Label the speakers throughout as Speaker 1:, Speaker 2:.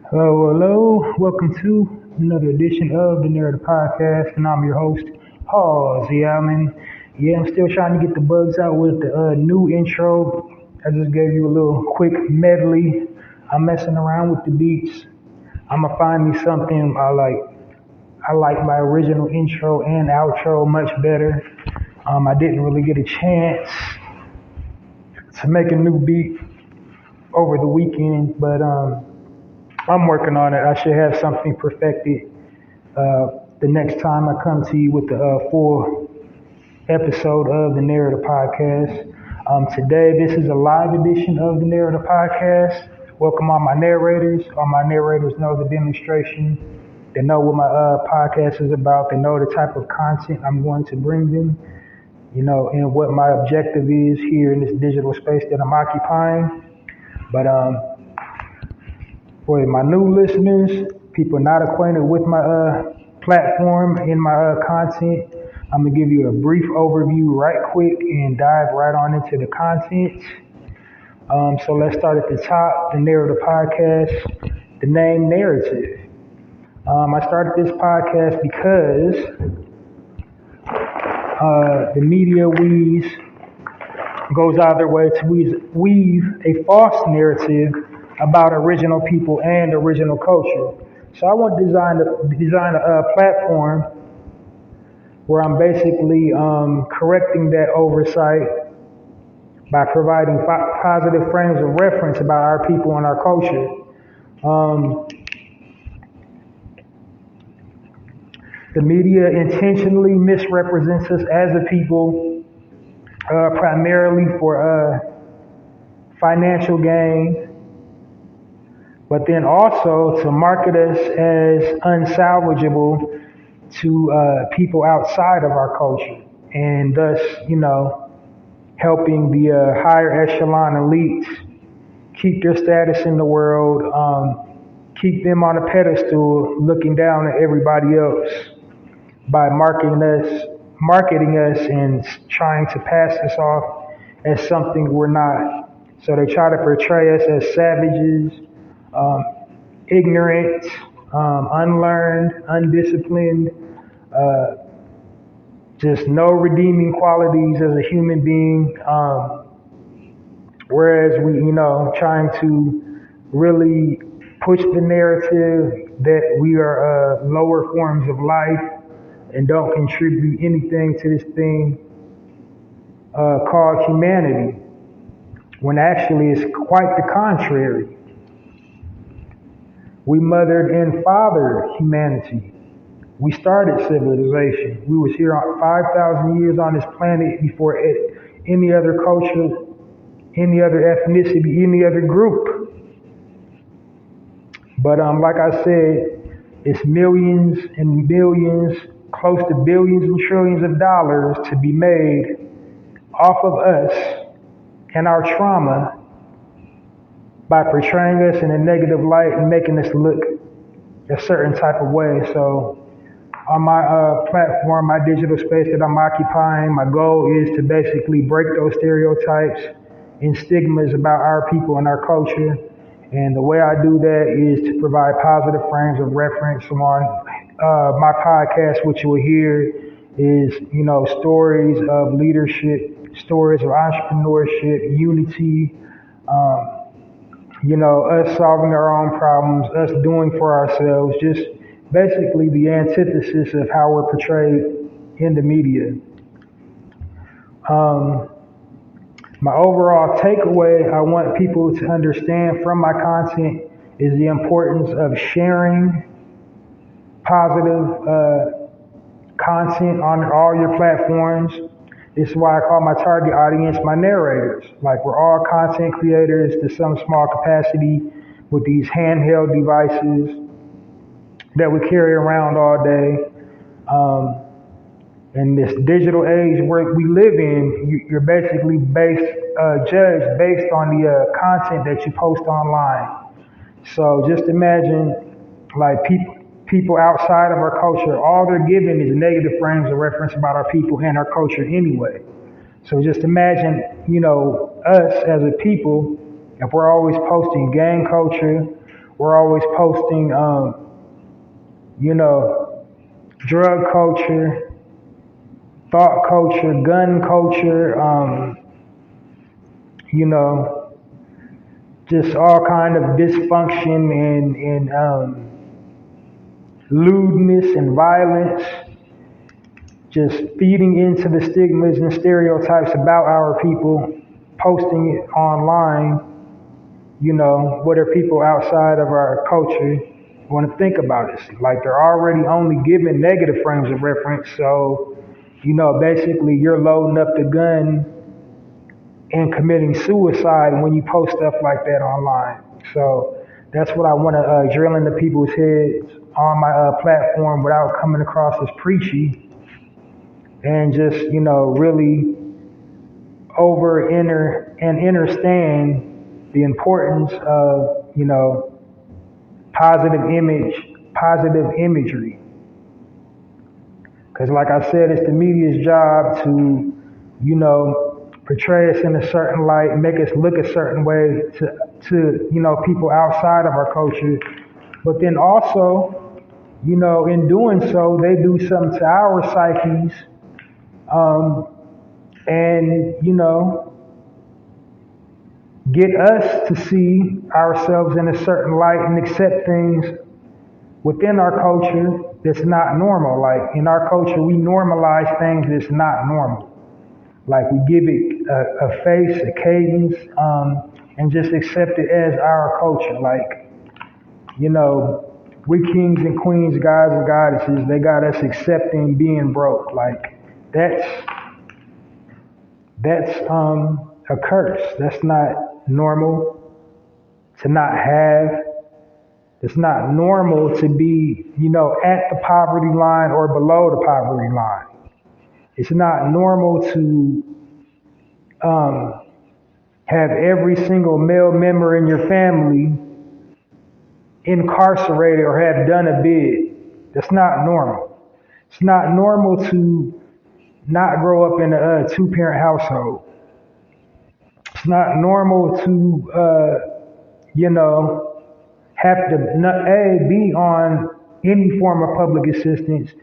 Speaker 1: Hello. Welcome to another edition of the Narrator podcast, and I'm your host, Paul Z. Allen. Yeah, I'm still trying to get the bugs out with the new intro. I just gave you a little quick medley. I'm messing around with the beats. I'm gonna find me something I like. I like my original intro and outro much better. I didn't really get a chance to make a new beat over the weekend, but I'm working on it. I should have something perfected the next time I come to you with the full episode of the Narrator podcast. Today, this is a live edition of the Narrator podcast. Welcome all my narrators. All my narrators know the demonstration. They know what my podcast is about. They know the type of content I'm going to bring them, and what my objective is here in this digital space that I'm occupying. But for my new listeners, people not acquainted with my platform and my content, I'm gonna give you a brief overview right quick and dive right on into the content. So let's start at the top, the Narrator podcast, the name Narrative. I started this podcast because the media goes out of their way to weave a false narrative about original people and original culture. So I want to design a platform where I'm basically correcting that oversight by providing positive frames of reference about our people and our culture. The media intentionally misrepresents us as a people, primarily for financial gain, but then also to market us as unsalvageable to people outside of our culture, and thus, helping the higher echelon elites keep their status in the world, keep them on a pedestal, looking down at everybody else by marketing us and trying to pass us off as something we're not. So they try to portray us as savages, ignorant, unlearned, undisciplined, just no redeeming qualities as a human being. Whereas we, trying to really push the narrative that we are lower forms of life and don't contribute anything to this thing called humanity, when actually it's quite the contrary. We mothered and fathered humanity. We started civilization. We was here 5,000 years on this planet before any other culture, any other ethnicity, any other group. But like I said, it's millions and billions, close to billions and trillions of dollars to be made off of us and our trauma by portraying us in a negative light and making us look a certain type of way. So on my platform, my digital space that I'm occupying, my goal is to basically break those stereotypes and stigmas about our people and our culture. And the way I do that is to provide positive frames of reference on my podcast. What you will hear is, stories of leadership, stories of entrepreneurship, unity, us solving our own problems, us doing for ourselves, just basically the antithesis of how we're portrayed in the media. My overall takeaway I want people to understand from my content is the importance of sharing positive content on all your platforms. This is why I call my target audience my narrators. Like, we're all content creators to some small capacity with these handheld devices that we carry around all day. In this digital age where we live in, you're basically judged based on the content that you post online. So just imagine, like, people outside of our culture, all they're given is negative frames of reference about our people and our culture anyway. So just imagine, us as a people, if we're always posting gang culture, we're always posting, you know, drug culture, thought culture, gun culture, you know, just all kind of dysfunction and lewdness and violence, just feeding into the stigmas and stereotypes about our people, posting it online. What are people outside of our culture want to think about us? Like they're already only given negative frames of reference. So, basically you're loading up the gun and committing suicide when you post stuff like that online. So that's what I want to drill into people's heads on my platform without coming across as preachy, and just, really understand the importance of, positive imagery. Because like I said, it's the media's job to, portray us in a certain light, make us look a certain way to people outside of our culture. But then also, in doing so, they do something to our psyches, and, get us to see ourselves in a certain light and accept things within our culture that's not normal. Like in our culture, we normalize things that's not normal. Like we give it a face, a cadence, and just accept it as our culture. Like, we kings and queens, gods and goddesses, they got us accepting being broke. Like that's a curse. That's not normal to not have. It's not normal to be, at the poverty line or below the poverty line. It's not normal to have every single male member in your family incarcerated or have done a bid. That's not normal. It's not normal to not grow up in a two-parent household. It's not normal to, have to be on any form of public assistance,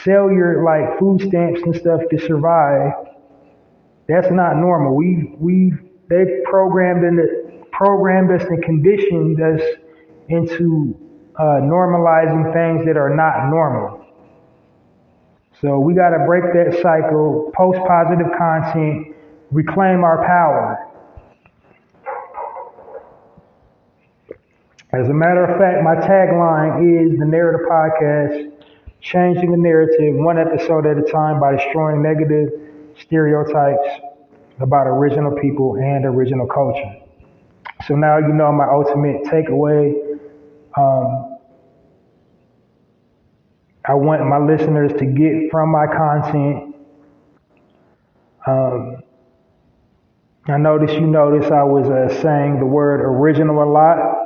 Speaker 1: sell your like food stamps and stuff to survive. That's not normal. They've programmed us and conditioned us into normalizing things that are not normal. So we got to break that cycle, post positive content, reclaim our power. As a matter of fact, my tagline is the Narrator podcast, changing the narrative one episode at a time by destroying negative stereotypes about original people and original culture. So now you know my ultimate takeaway. I want my listeners to get from my content. I noticed you noticed I was saying the word original a lot.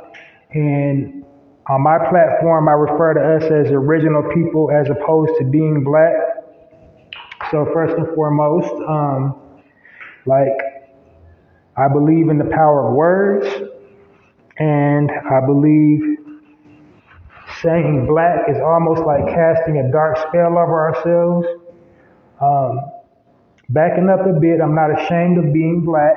Speaker 1: And on my platform, I refer to us as original people as opposed to being black. So first and foremost, I believe in the power of words, and I believe saying black is almost like casting a dark spell over ourselves. Backing up a bit, I'm not ashamed of being black.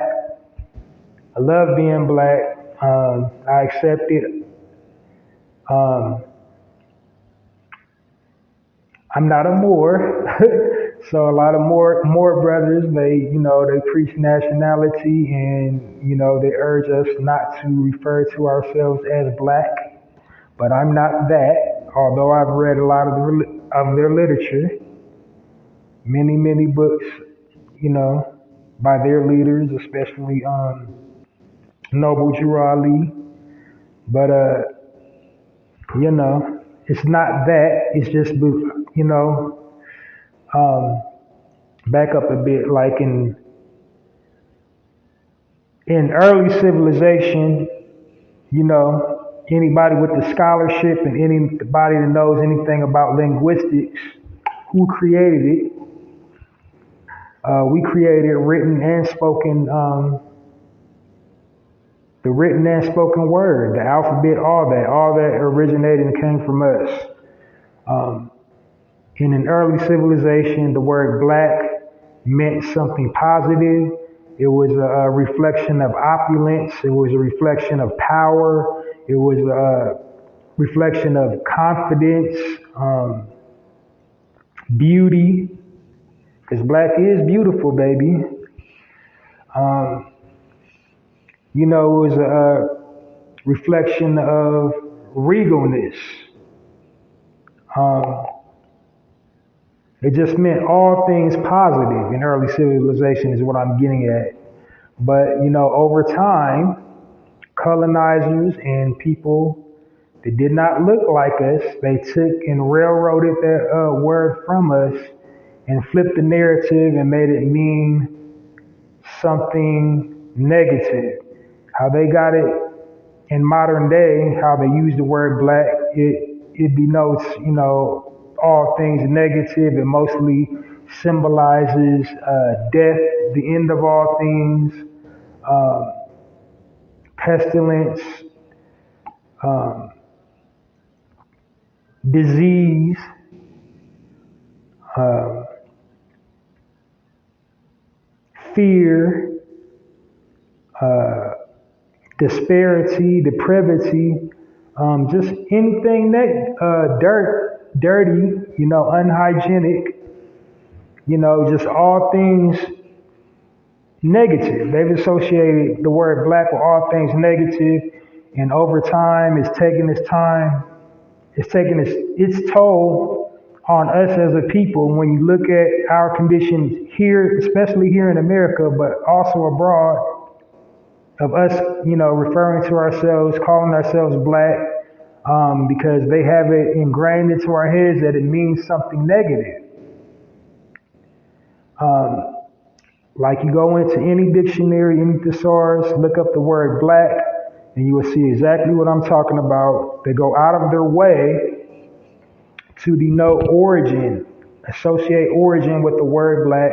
Speaker 1: I love being black. I accept it. I'm not a Moor, so a lot of Moor brothers, they preach nationality, and they urge us not to refer to ourselves as black. But I'm not that, although I've read a lot of their literature, many books, by their leaders, especially Noble Drew Ali. But it's not that. It's just back up a bit. Like in early civilization, anybody with the scholarship and anybody that knows anything about linguistics, who created it, We created the written and spoken word, the alphabet, all that originated and came from us. Um, in an early civilization, the word black meant something positive. It was a reflection of opulence. It was a reflection of power. It was a reflection of confidence, beauty, because black is beautiful, baby. Um, it was a reflection of regalness. Um, it just meant all things positive in early civilization is what I'm getting at. But, over time, colonizers and people that did not look like us, they took and railroaded that word from us and flipped the narrative and made it mean something negative. How they got it in modern day, how they use the word black, it denotes, all things negative. It mostly symbolizes death, the end of all things, uh, pestilence, um, disease, uh, fear, uh, disparity, depravity, just anything that dirty, unhygienic, just all things negative. They've associated the word black with all things negative, and over time, it's taken its toll on us as a people. When you look at our conditions here, especially here in America, but also abroad, of us, referring to ourselves, calling ourselves black, because they have it ingrained into our heads that it means something negative. Um, like you go into any dictionary, any thesaurus, look up the word black, and you will see exactly what I'm talking about. They go out of their way to denote origin, associate origin with the word black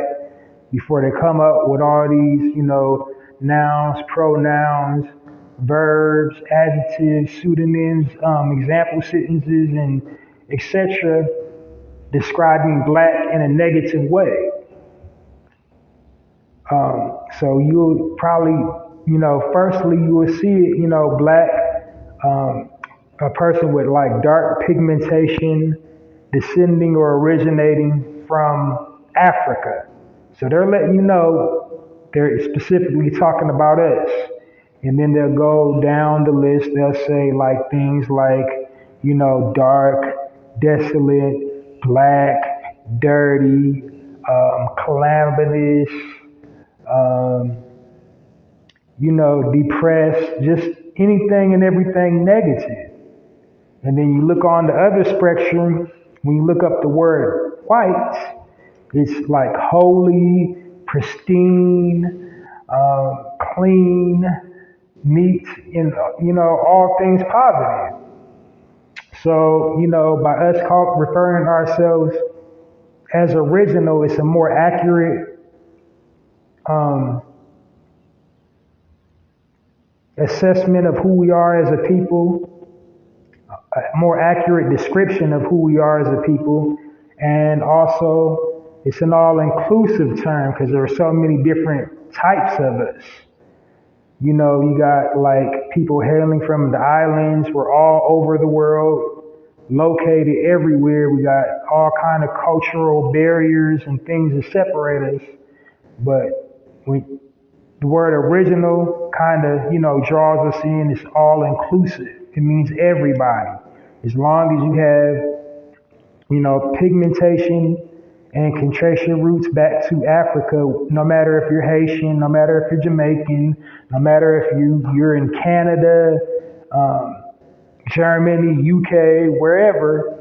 Speaker 1: before they come up with all these, nouns, pronouns, verbs, adjectives, pseudonyms, example sentences, and etc., describing black in a negative way. So you'll probably, firstly you will see it, black, a person with like dark pigmentation, descending or originating from Africa. So they're letting you know they're specifically talking about us. And then they'll go down the list. They'll say like things like, dark, desolate, black, dirty, calamitous, um, depressed, just anything and everything negative. And then you look on the other spectrum, when you look up the word white, it's like holy, pristine, clean, neat, and, all things positive. So, by us referring to ourselves as original, it's a more accurate um, assessment of who we are as a people, a more accurate description of who we are as a people, and also it's an all-inclusive term because there are so many different types of us. You got like people hailing from the islands. We're all over the world, located everywhere. We got all kind of cultural barriers and things that separate us. But when the word original kind of, draws us in, it's all inclusive. It means everybody. As long as you have, pigmentation and can trace your roots back to Africa, no matter if you're Haitian, no matter if you're Jamaican, no matter if you're in Canada, Germany, UK, wherever,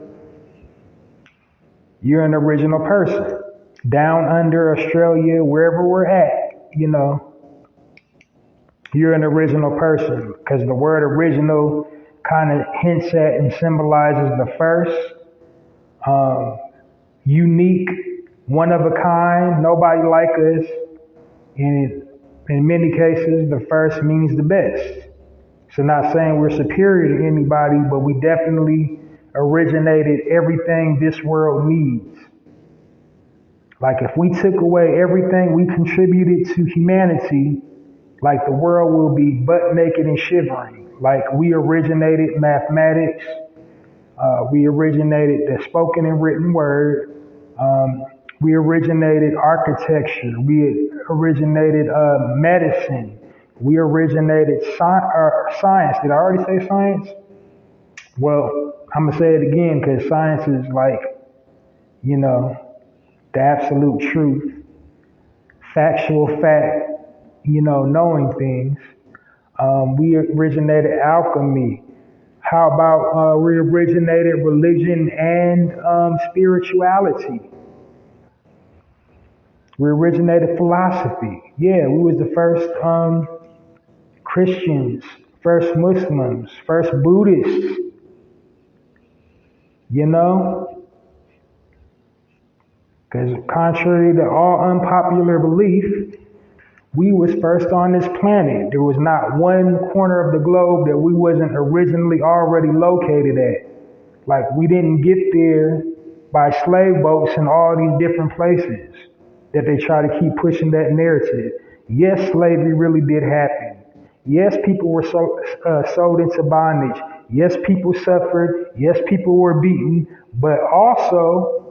Speaker 1: you're an original person. Down under Australia, wherever we're at, you're an original person because the word original kind of hints at and symbolizes the first, unique, one of a kind, nobody like us, and in many cases, the first means the best. So not saying we're superior to anybody, but we definitely originated everything this world needs. Like if we took away everything we contributed to humanity, like the world will be butt naked and shivering. Like we originated mathematics, we originated the spoken and written word, we originated architecture, we originated medicine, we originated science. Did I already say science? Well, I'm gonna say it again because science is like, you know, the absolute truth, factual fact, knowing things. We originated alchemy. How about we originated religion and spirituality? We originated philosophy. Yeah, we was the first Christians, first Muslims, first Buddhists, you know? Because contrary to all unpopular belief, we was first on this planet. There was not one corner of the globe that we wasn't originally already located at. Like we didn't get there by slave boats in all these different places that they try to keep pushing that narrative. Yes, slavery really did happen. Yes, people were sold into bondage. Yes, people suffered. Yes, people were beaten. But also,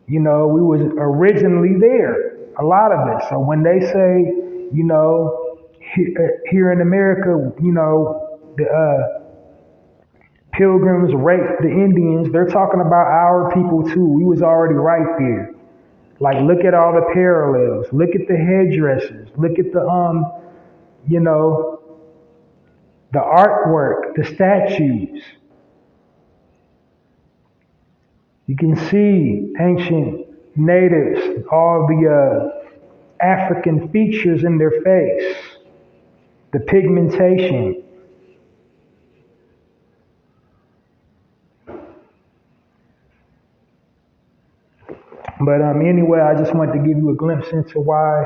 Speaker 1: we was originally there, a lot of us. So when they say, here in America, the pilgrims raped the Indians, they're talking about our people too. We was already right there. Like, look at all the parallels. Look at the headdresses. Look at the the artwork, the statues. You can see ancient natives, all the African features in their face, the pigmentation. But anyway, I just wanted to give you a glimpse into why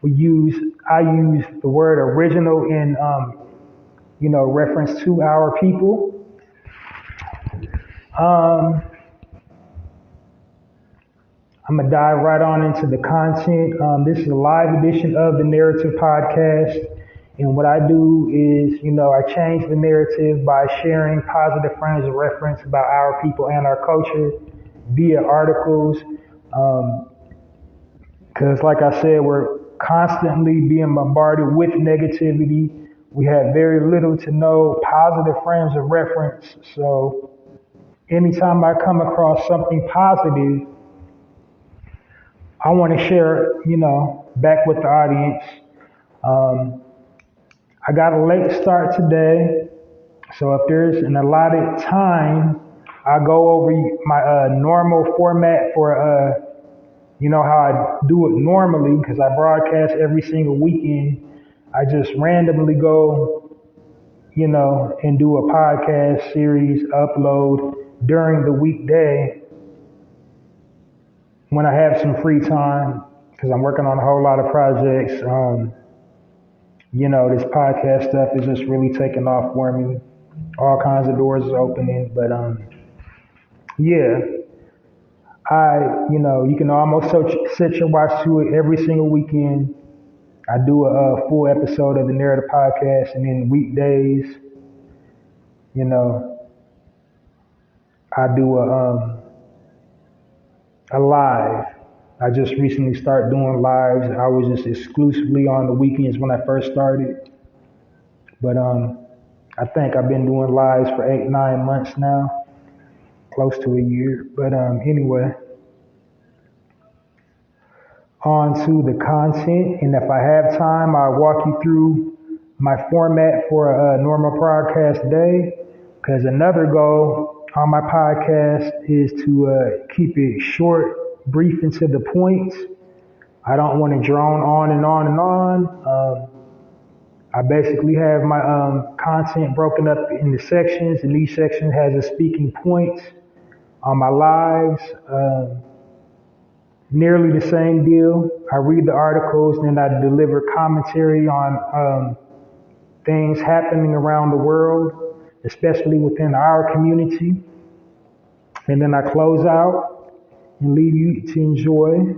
Speaker 1: I use the word original in, reference to our people. I'm going to dive right on into the content. This is a live edition of the Narrator podcast. And what I do is, I change the narrative by sharing positive frames of reference about our people and our culture via articles. Because like I said, we're constantly being bombarded with negativity. We have very little to no positive frames of reference. So anytime I come across something positive, I want to share, back with the audience. I got a late start today, so if there's an allotted time, I go over my normal format for, how I do it normally, because I broadcast every single weekend. I just randomly go, and do a podcast series, upload during the weekday when I have some free time, because I'm working on a whole lot of projects. This podcast stuff is just really taking off for me. All kinds of doors is opening, but yeah, you can almost sit and watch to it every single weekend. I do a full episode of the Narrator podcast, and then weekdays, I do a live. I just recently started doing lives. I was just exclusively on the weekends when I first started. But I think I've been doing lives for 8-9 months now, close to a year. But anyway, on to the content. And if I have time, I'll walk you through my format for a normal podcast day. Because another goal on my podcast is to keep it short, brief, and to the point. I don't want to drone on and on and on. I basically have my content broken up into sections, and each section has a speaking point on my lives. nearly the same deal. I read the articles and I deliver commentary on things happening around the world, especially within our community. And then I close out and leave you to enjoy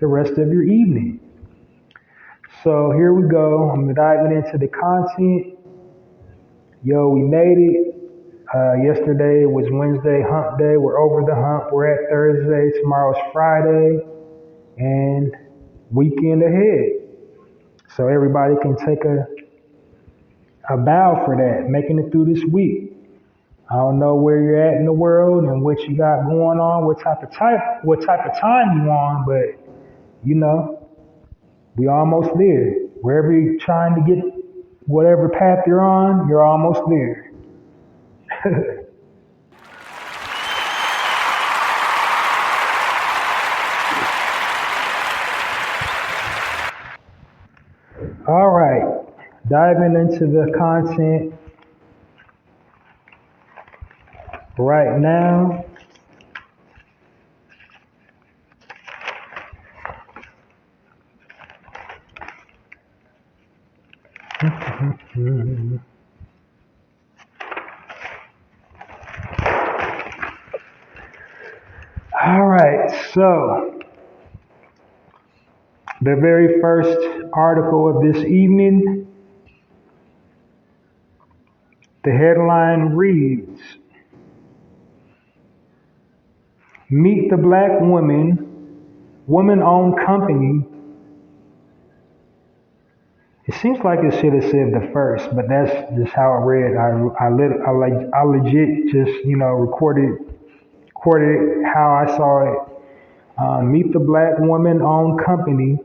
Speaker 1: the rest of your evening. So here we go. I'm diving into the content. Yo, we made it. Yesterday was Wednesday, hump day. We're over the hump. We're at Thursday. Tomorrow's Friday. And weekend ahead. So everybody can take a bow for that, making it through this week. I don't know where you're at in the world and what you got going on, what type of time you on, but you know, we almost there. Wherever you're trying to get, whatever path you're on, you're almost there. All right, diving into the content right now. All right, so the very first article of this evening, the headline reads, Meet the Black Woman-Owned Company. It seems like it should have said the first, but that's just how it read. I legit just, recorded it how I saw it. Meet the Black Woman-Owned Company.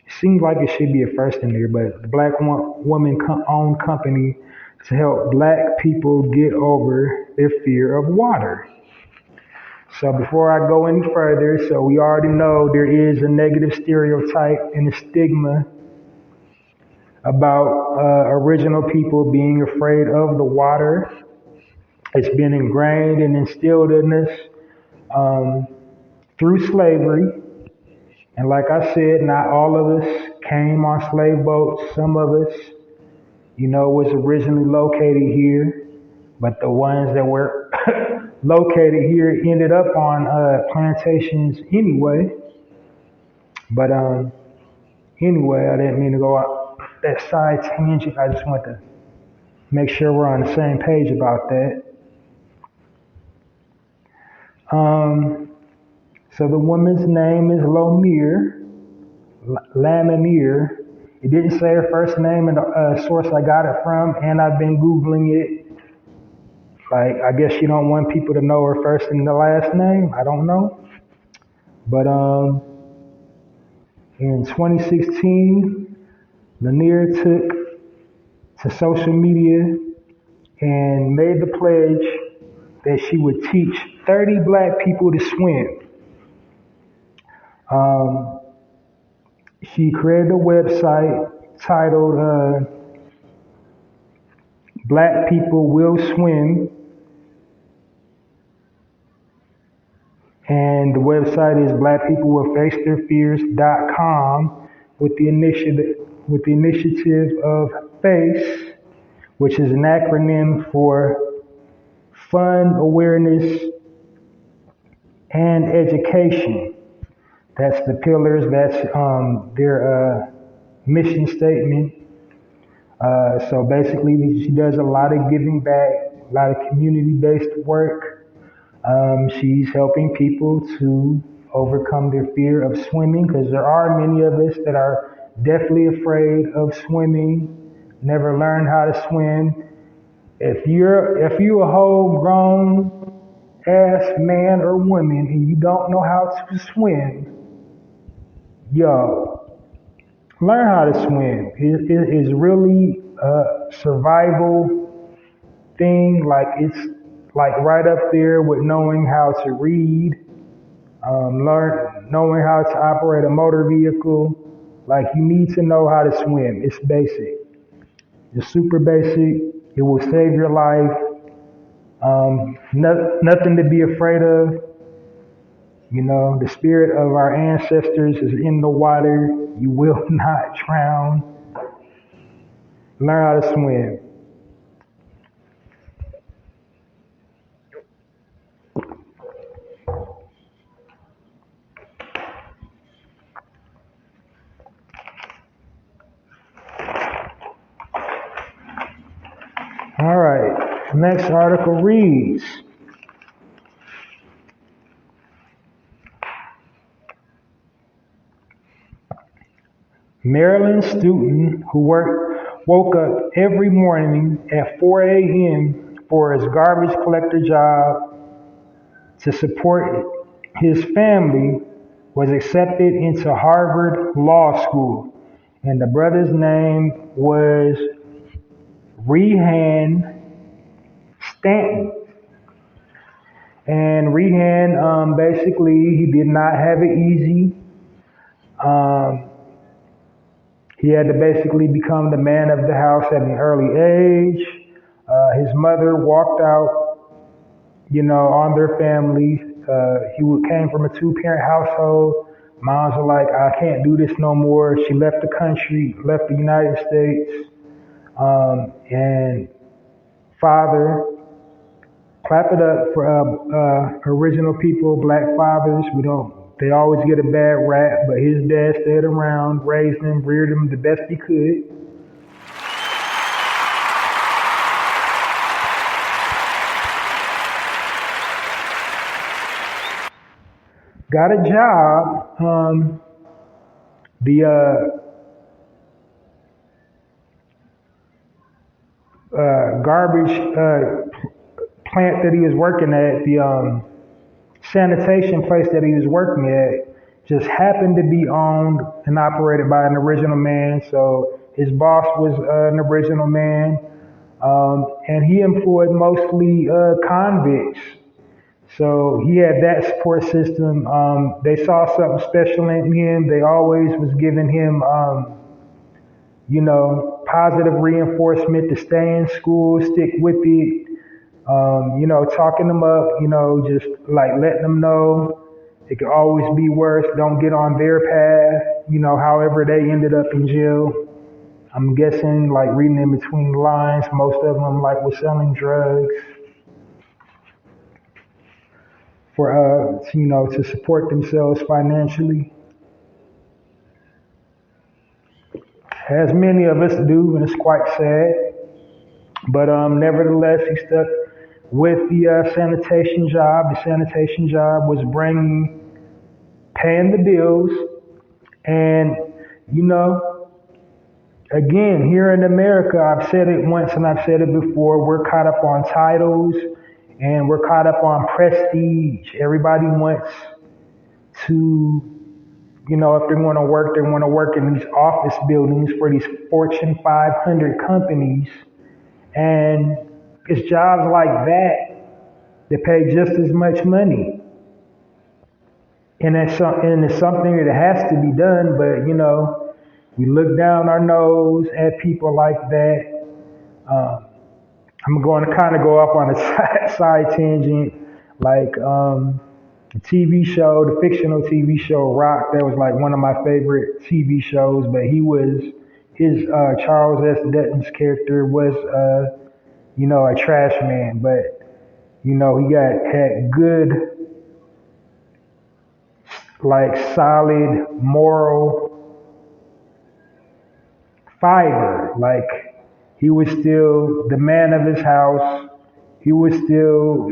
Speaker 1: It seems like it should be a first in there, but the Black Woman-Owned Company to help Black people get over their fear of water. So before I go any further, so we already know there is a negative stereotype and a stigma about original people being afraid of the water. It's been ingrained and instilled in us through slavery. And like I said, not all of us came on slave boats. Some of us, was originally located here, but the ones that were located here ended up on plantations anyway. But anyway, I didn't mean to go out that side tangent. I just want to make sure we're on the same page about that. So the woman's name is Lamanier. It didn't say her first name in the source I got it from, and I've been Googling it. Like, I guess you don't want people to know her first and the last name. I don't know. But in 2016, Lanier took to social media and made the pledge that she would teach 30 Black people to swim. She created a website titled Black People Will Swim. And the website is blackpeoplewillfacetheirfears.com with the initiative of FACE, which is an acronym for Fun, Awareness, and Education. That's the pillars, that's their mission statement. So basically, she does a lot of giving back, a lot of community-based work. She's helping people to overcome their fear of swimming, because there are many of us that are definitely afraid of swimming, never learned how to swim. If you're a whole grown ass man or woman and you don't know how to swim, yo, learn how to swim. It is really a survival thing. Like, it's like right up there with knowing how to read, knowing how to operate a motor vehicle. Like, you need to know how to swim. It's basic. It's super basic. It will save your life. Nothing to be afraid of. You know, the spirit of our ancestors is in the water. You will not drown. Learn how to swim. All right. Next article reads, Maryland student who woke up every morning at 4 a.m. for his garbage collector job to support his family was accepted into Harvard Law School. And the brother's name was Rehan Stanton. And Rehan, basically, he did not have it easy. Um, he had to basically become the man of the house at an early age. His mother walked out, on their family. Came from a two-parent household. Moms were like, I can't do this no more. She left the country, left the United States. And father, clap it up for original people, black fathers. They always get a bad rap, but his dad stayed around, raised them, reared them the best he could. Got a job. The garbage plant that he was working at, the sanitation place that he was working at, just happened to be owned and operated by an original man. So his boss was an original man, and he employed mostly convicts. So he had that support system. They saw something special in him. They always was giving him, positive reinforcement to stay in school, stick with it. Talking them up, just like letting them know it could always be worse. Don't get on their path. However they ended up in jail. I'm guessing, like reading in between the lines, most of them like were selling drugs for to support themselves financially, as many of us do, and it's quite sad. But nevertheless, he stuck with the sanitation job. The sanitation job was paying the bills, and again, here in America, I've said it once and I've said it before. We're caught up on titles and we're caught up on prestige. Everybody wants to, if they want to work in these office buildings for these Fortune 500 companies. And it's jobs like that that pay just as much money. And it's something that has to be done, but we look down our nose at people like that. I'm going to kind of go off on a side tangent, like the TV show, the fictional TV show Rock. That was like one of my favorite TV shows. But his Charles S. Dutton's character was, a trash man. But he had good, like solid moral fiber. Like he was still the man of his house. He was still,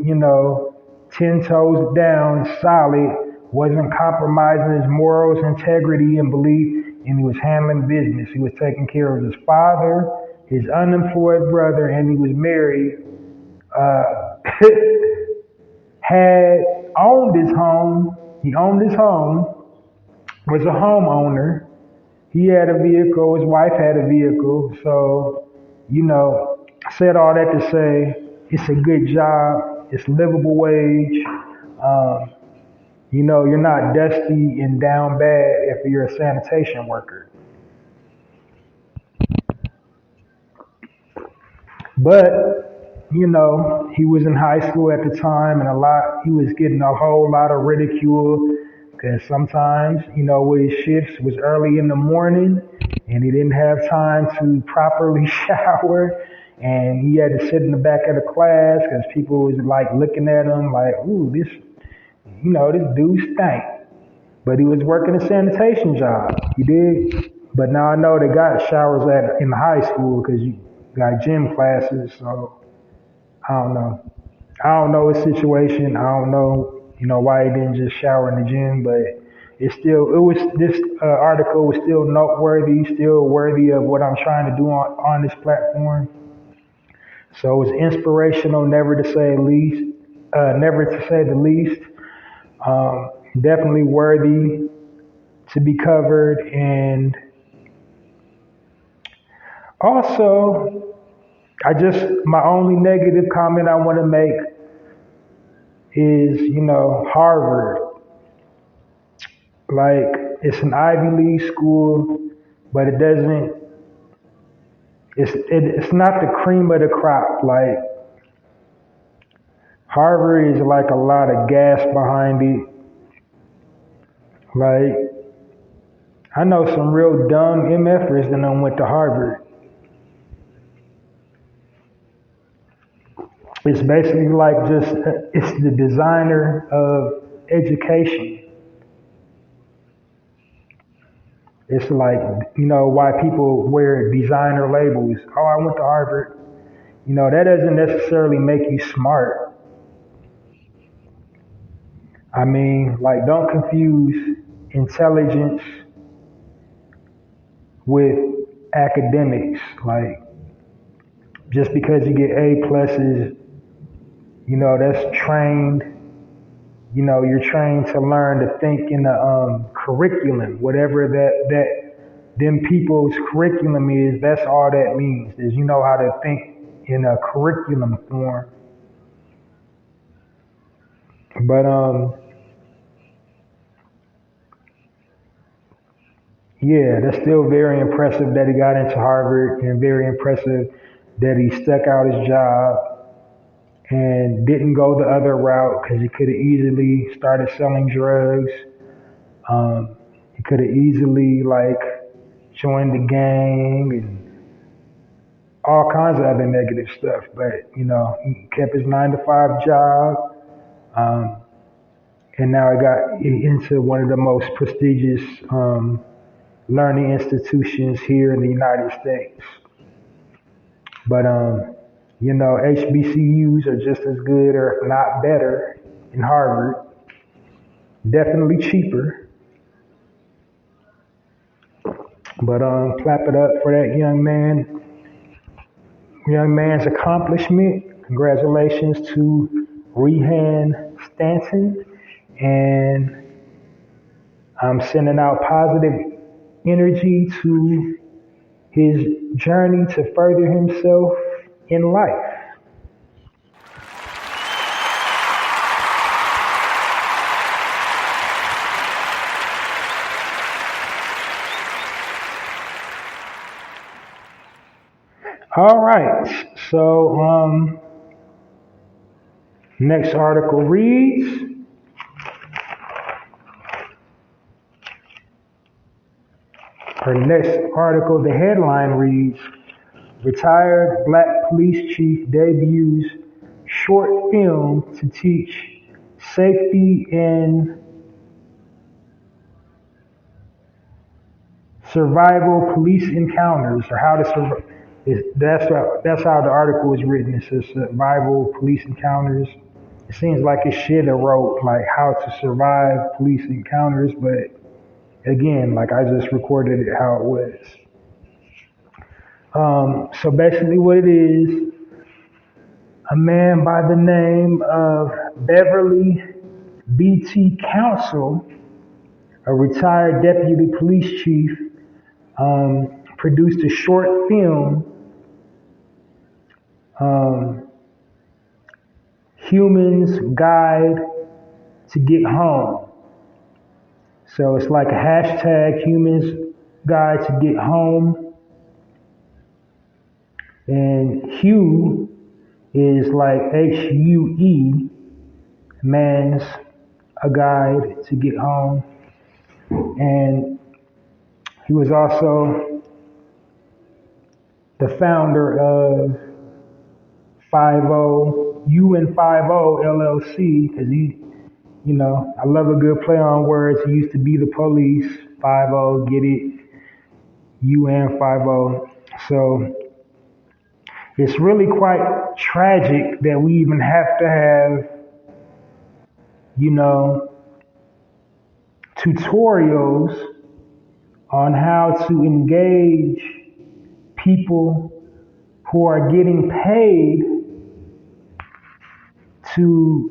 Speaker 1: 10 toes down, solid, wasn't compromising his morals, integrity, and belief, and he was handling business. He was taking care of his father, his unemployed brother, and he was married. Had owned his home. He owned his home, was a homeowner. He had a vehicle, his wife had a vehicle. So, I said all that to say it's a good job, it's livable wage. You're not dusty and down bad if you're a sanitation worker. But he was in high school at the time, and he was getting a whole lot of ridicule because sometimes, with his shifts was early in the morning, and he didn't have time to properly shower, and he had to sit in the back of the class because people was like looking at him like, ooh, this dude stank. But he was working a sanitation job. He did. But now I know they got showers in the high school because you got gym classes. So I don't know. I don't know his situation. I don't know, why he didn't just shower in the gym. But this article was still noteworthy, still worthy of what I'm trying to do on this platform. So it was inspirational, never to say the least. Definitely worthy to be covered. And also, my only negative comment I want to make is, Harvard. Like, it's an Ivy League school, but it's not the cream of the crop. Like, Harvard is like a lot of gas behind it. Like, I know some real dumb MFers that done went to Harvard. It's basically like it's the designer of education. It's like, why people wear designer labels. Oh, I went to Harvard. That doesn't necessarily make you smart. I mean, like, don't confuse intelligence with academics. Like, just because you get A pluses, that's trained. You're trained to learn to think in a curriculum, whatever that them people's curriculum is. That's all that means is you know how to think in a curriculum form. But yeah, that's still very impressive that he got into Harvard, and very impressive that he stuck out his job and didn't go the other route because he could have easily started selling drugs. He could have easily joined the gang and all kinds of other negative stuff. But he kept his 9 to 5 job, um, and now he got into one of the most prestigious learning institutions here in the United States. But HBCUs are just as good, or if not better, in Harvard. Definitely cheaper. But clap it up for that young man's accomplishment. Congratulations to Rehan Stanton, and I'm sending out positive energy to his journey to further himself in life. All right, so next article reads, the headline reads, Retired Black Police Chief Debuts Short Film to Teach Safety in Survival Police Encounters, or how to survive. That's how the article is written. It says Survival Police Encounters. It seems like it should have wrote like how to survive police encounters, but again, like I just recorded it how it was. So basically what it is, a man by the name of Beverly B.T. Council, a retired deputy police chief, produced a short film, Humans Guide to Get Home. So it's like a hashtag, Humans Guide to Get Home. And Hugh is like HUE, man's a guide to get home. And he was also the founder of 50 UN 50 LLC because I love a good play on words. He used to be the police. 50, get it? UN 50. So it's really quite tragic that we even have to have, you know, tutorials on how to engage people who are getting paid to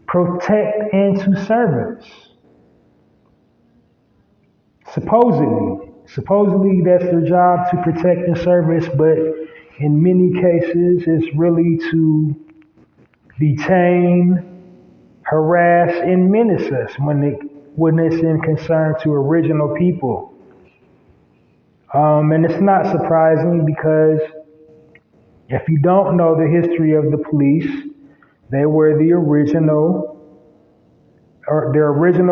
Speaker 1: protect and to serve us. Supposedly that's their job, to protect and serve us, but in many cases it's really to detain, harass, and menace us when it's in concern to original people. And it's not surprising because if you don't know the history of the police, they were their original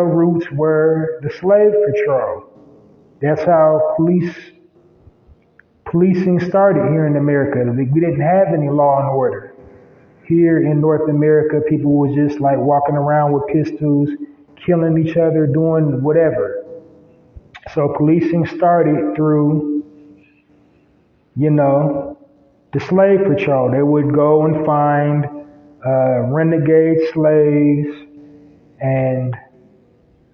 Speaker 1: roots were the slave patrol. That's how policing started here in America. We didn't have any law and order. Here in North America, people was just like walking around with pistols, killing each other, doing whatever. So policing started through, the slave patrol. They would go and find renegade slaves and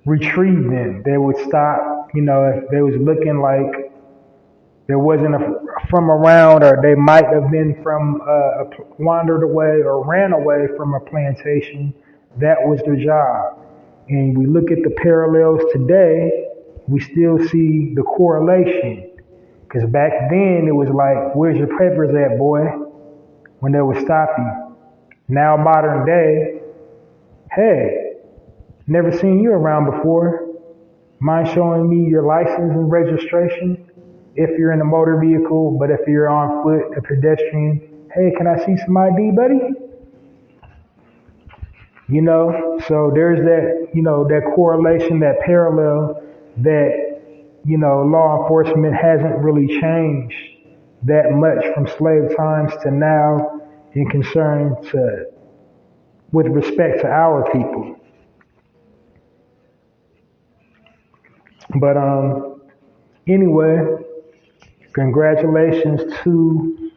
Speaker 1: retrieve them. They would stop, if they was looking like there wasn't from around, or they might have been from wandered away or ran away from a plantation. That was their job. And we look at the parallels today, we still see the correlation. Because back then it was like, where's your papers at, boy? When they would stop you. Now modern day, hey, never seen you around before. Mind showing me your license and registration? If you're in a motor vehicle, but if you're on foot, a pedestrian, hey, can I see some ID, buddy? So there's that, that correlation, that parallel that, law enforcement hasn't really changed that much from slave times to now in concern with respect to our people. But anyway, congratulations to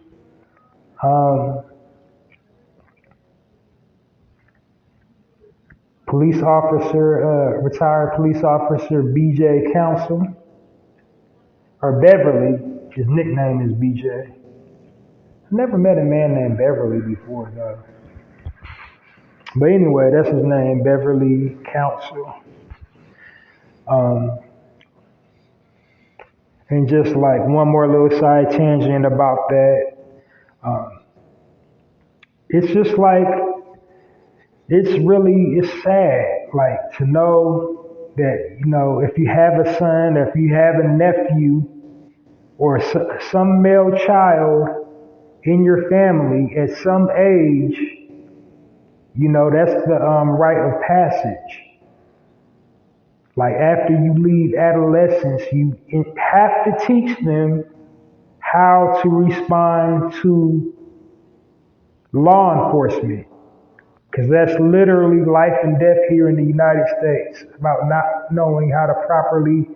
Speaker 1: retired police officer BJ Council, or Beverly. His nickname is BJ. I've never met a man named Beverly before, though. But anyway, that's his name, Beverly Council. And just like one more little side tangent about that, it's just like, it's sad, like to know that, if you have a son, if you have a nephew, or some male child in your family at some age, that's the rite of passage. Like after you leave adolescence, you have to teach them how to respond to law enforcement. Because that's literally life and death here in the United States, about not knowing how to properly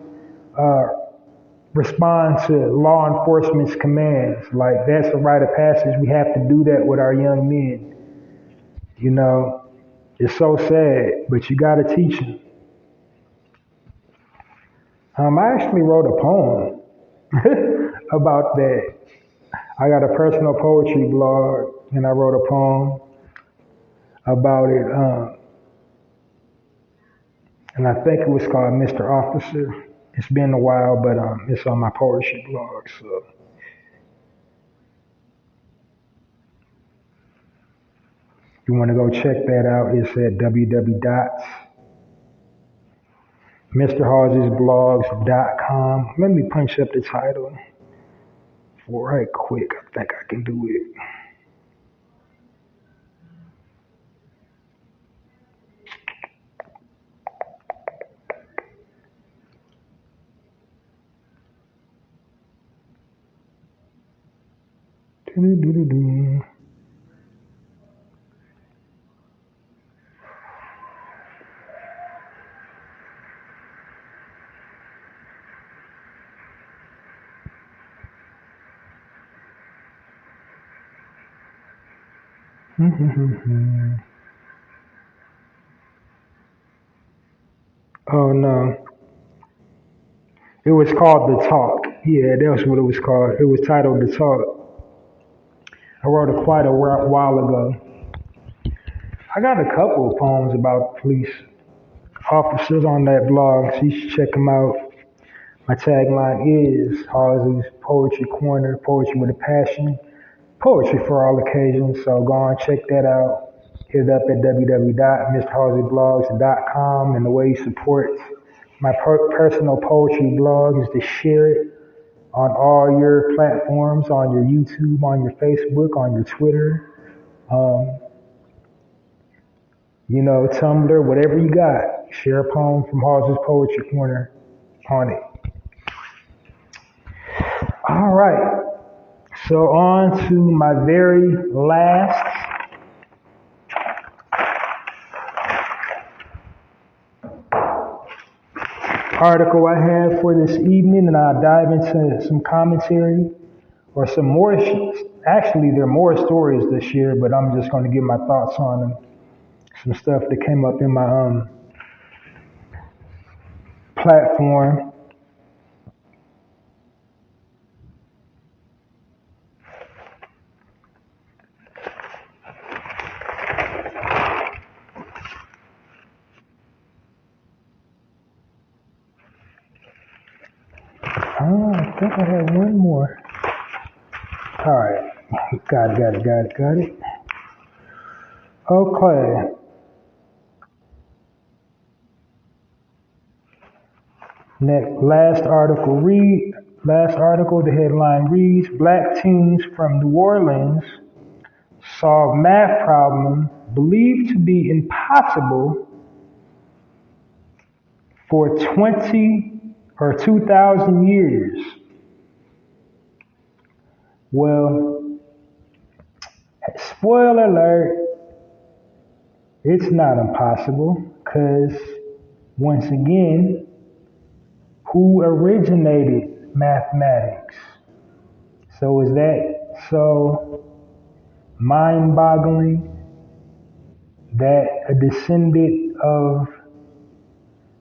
Speaker 1: respond to law enforcement's commands. Like that's a rite of passage. We have to do that with our young men. It's so sad, but you got to teach them. I actually wrote a poem about that. I got a personal poetry blog, and I wrote a poem about it. And I think it was called Mr. Officer. It's been a while, but it's on my poetry blog. So if you want to go check that out, it's at www.mrhawsblogs.com. Let me punch up the title right quick. I think I can do it. Do-do-do-do. Oh no, it was called The Talk. Yeah, that's what it was called. It was titled The Talk. I wrote it quite a while ago. I got a couple of poems about police officers on that blog, so you should check them out. My tagline is Halsey's Poetry Corner, poetry with a passion, poetry for all occasions. So go on, check that out. Hit it up at www.mrhalseyblogs.com. And the way you support my personal poetry blog is to share it on all your platforms, on your YouTube, on your Facebook, on your Twitter, um, Tumblr, whatever you got. Share a poem from Halsey's Poetry Corner on it. All right. So on to my very last article I have for this evening, and I'll dive into some commentary or some more. Actually, there are more stories this year, but I'm just going to give my thoughts on them. Some stuff that came up in my platform. Oh, I think I had one more. All right. Got it. Okay. Last article, the headline reads, Black teens from New Orleans solve math problem believed to be impossible for 20 or 2,000 years. Well, spoiler alert, it's not impossible because, once again, who originated mathematics? So is that so mind-boggling that a descendant of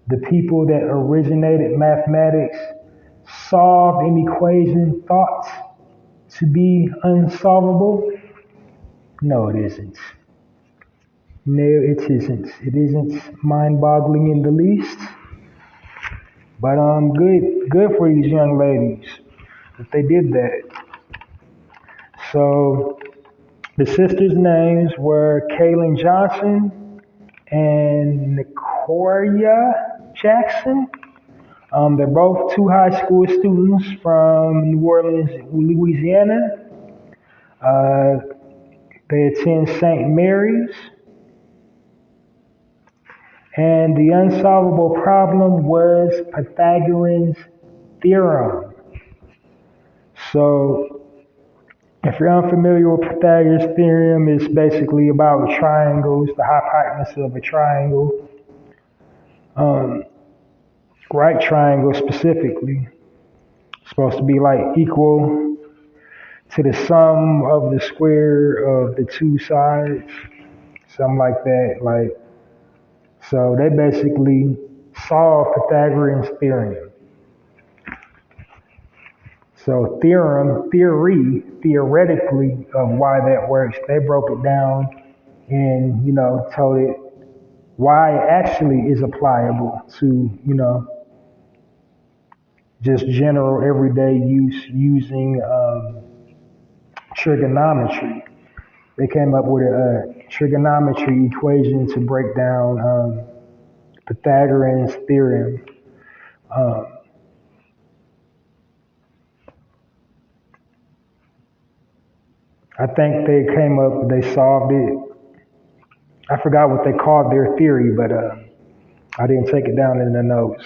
Speaker 1: the people that originated mathematics solved an equation thought to be unsolvable? No, it isn't. No, it isn't. It isn't mind-boggling in the least. But good for these young ladies that they did that. So the sisters' names were Kaylin Johnson and Nicoria Jackson. They're both two high school students from New Orleans, Louisiana. Uh, they attend St. Mary's. And the unsolvable problem was Pythagorean's theorem. So if you're unfamiliar with Pythagoras' theorem, it's basically about triangles, the hypotenuse of a triangle, right triangle specifically, supposed to be like equal to the sum of the square of the two sides, something like that. So they basically solved Pythagorean's theorem. So theoretically of why that works, they broke it down and, told it why it actually is applicable to, just general everyday use using trigonometry. They came up with a trigonometry equation to break down Pythagorean's theorem. I think they solved it. I forgot what they called their theory, but I didn't take it down in the notes.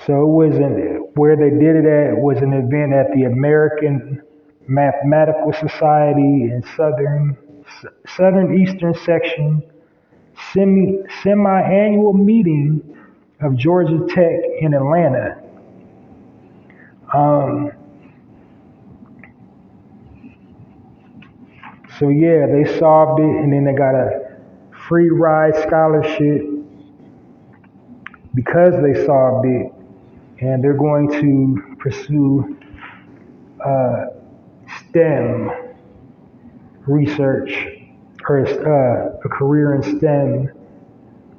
Speaker 1: So it wasn't where they did it at was an event at the American Mathematical Society in Southern Eastern Section semi-annual meeting of Georgia Tech in Atlanta. So yeah, they solved it, and then they got a free ride scholarship because they solved it, and they're going to pursue STEM research or a career in STEM,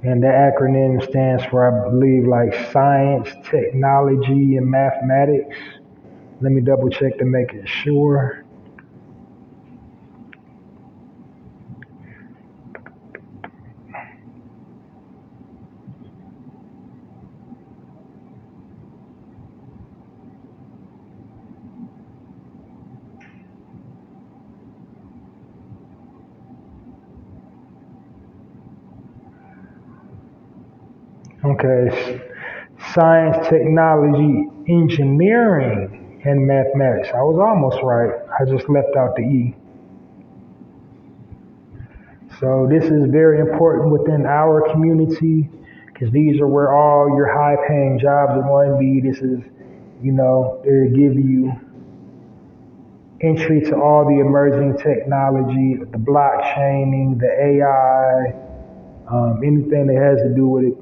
Speaker 1: and the acronym stands for, I believe, like science, technology, and mathematics. Let me double check to make it sure. Okay, science, technology, engineering, and mathematics. I was almost right. I just left out the E. So this is very important within our community because these are where all your high-paying jobs are going to be. This is, they give you entry to all the emerging technology, the blockchaining, the AI, anything that has to do with it,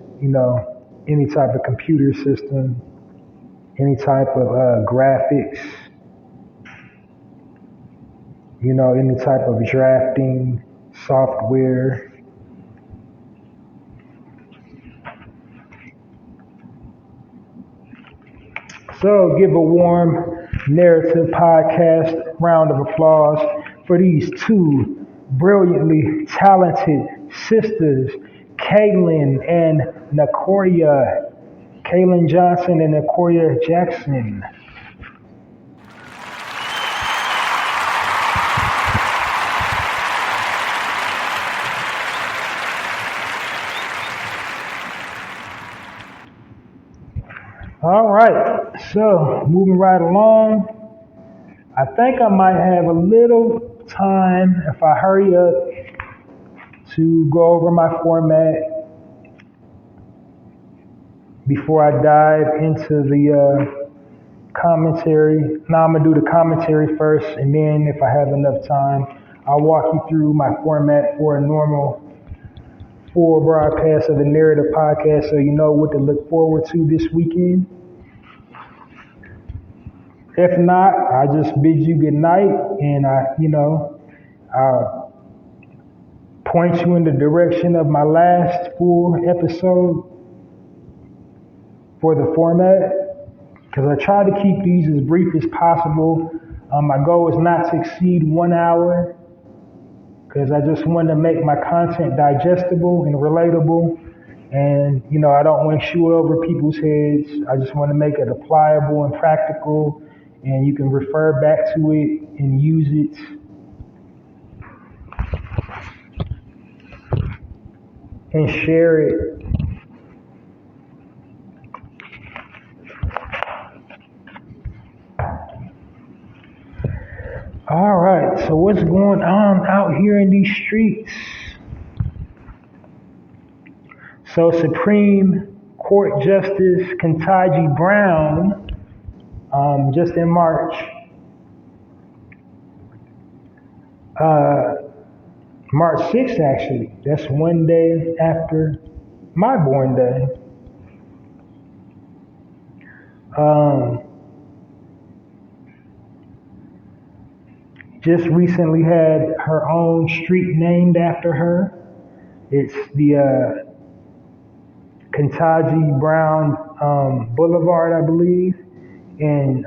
Speaker 1: any type of computer system, any type of graphics, any type of drafting software. So give a warm Narrative podcast round of applause for these two brilliantly talented sisters, Kaylin and Nakoria. Kaylin Johnson and Nakoria Jackson. All right, so moving right along. I think I might have a little time if I hurry up to go over my format before I dive into the commentary. Now I'm gonna do the commentary first, and then if I have enough time, I'll walk you through my format for a normal full broadcast of the Narrator podcast so you know what to look forward to this weekend. If not, I just bid you good night, and I'll point you in the direction of my last full episode for the format, because I try to keep these as brief as possible. My goal is not to exceed 1 hour, because I just want to make my content digestible and relatable. And, I don't want to shoot over people's heads. I just want to make it applicable and practical, and you can refer back to it and use it and share it. All right, so what's going on out here in these streets? So Supreme Court Justice Ketanji Brown, just in March, March 6th actually, that's one day after my born day, just recently had her own street named after her. It's the Ketanji Brown Boulevard, I believe, in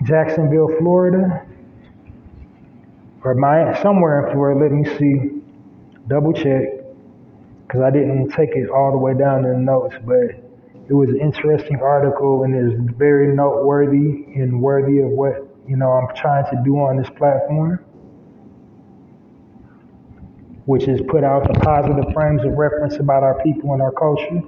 Speaker 1: Jacksonville, Florida, or somewhere in Florida. Let me see, double check, because I didn't take it all the way down in the notes, but it was an interesting article, and it's very noteworthy and worthy of what I'm trying to do on this platform, which is put out the positive frames of reference about our people and our culture.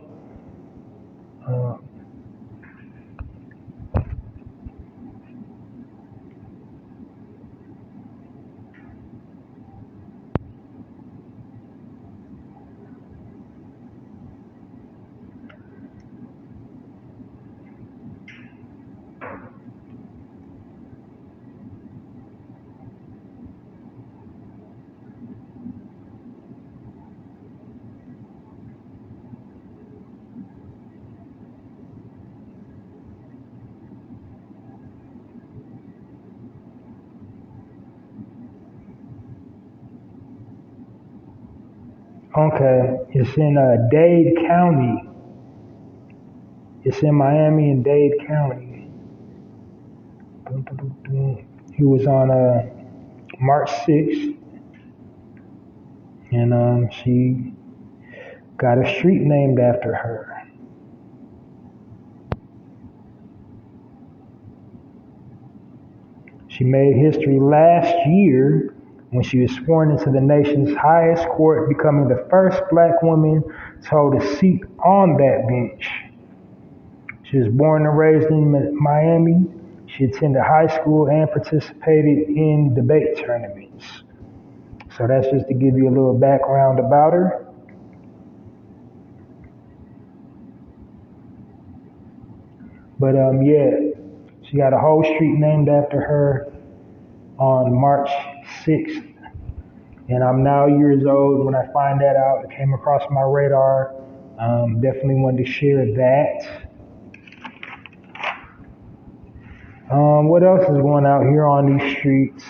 Speaker 1: Okay, it's in Dade County. It's in Miami and Dade County. Dun, dun, dun, dun. He was on March 6th, and she got a street named after her. She made history last year when she was sworn into the nation's highest court, becoming the first black woman to hold a seat on that bench. She was born and raised in Miami. She attended high school and participated in debate tournaments. So that's just to give you a little background about her. But yeah, she got a whole street named after her on March 6th. And I'm now years old when I find that out. It came across my radar. Definitely wanted to share that. What else is going out here on these streets?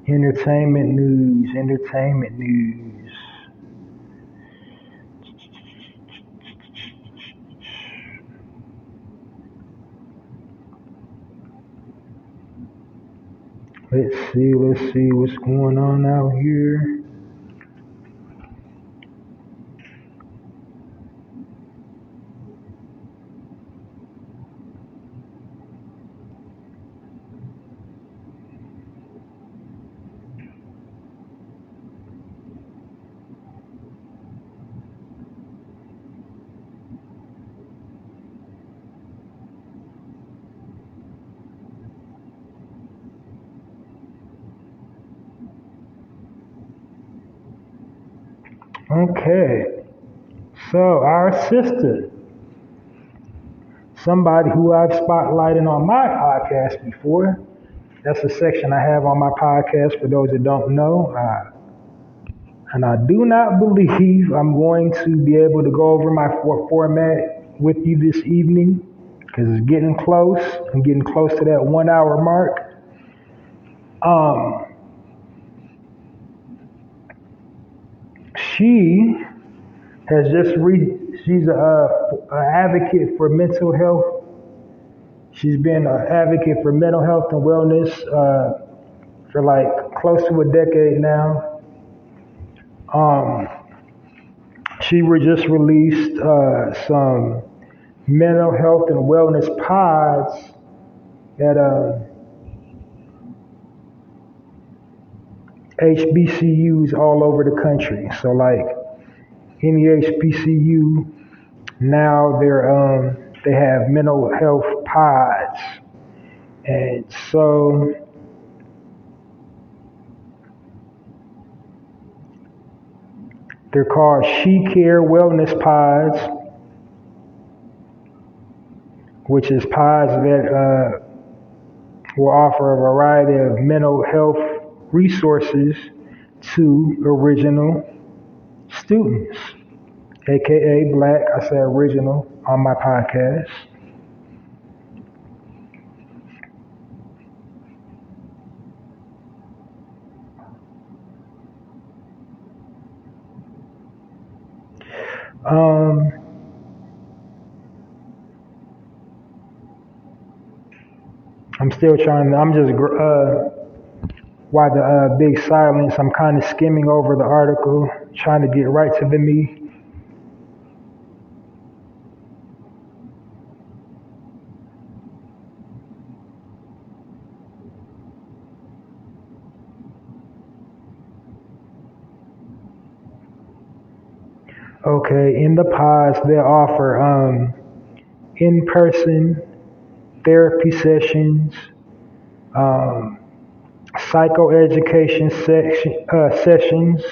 Speaker 1: Entertainment news. Let's see what's going on out here. Okay, so our sister, somebody who I've spotlighted on my podcast before. That's a section I have on my podcast for those that don't know. And I do not believe I'm going to be able to go over my format with you this evening because it's getting close. I'm getting close to that 1 hour mark. She has she's a advocate for mental health. She's been an advocate for mental health and wellness for like close to a decade now. She just released some mental health and wellness pods at HBCUs all over the country. So like any HBCU now they have mental health pods, and so they're called She Care Wellness Pods, which is pods that will offer a variety of mental health resources to original students, aka Black. I say original on my podcast. I'm still trying. I'm just why the big silence. I'm kind of skimming over the article, trying to get right to the meat. Okay, in the pods they offer in-person therapy sessions, psychoeducation sessions,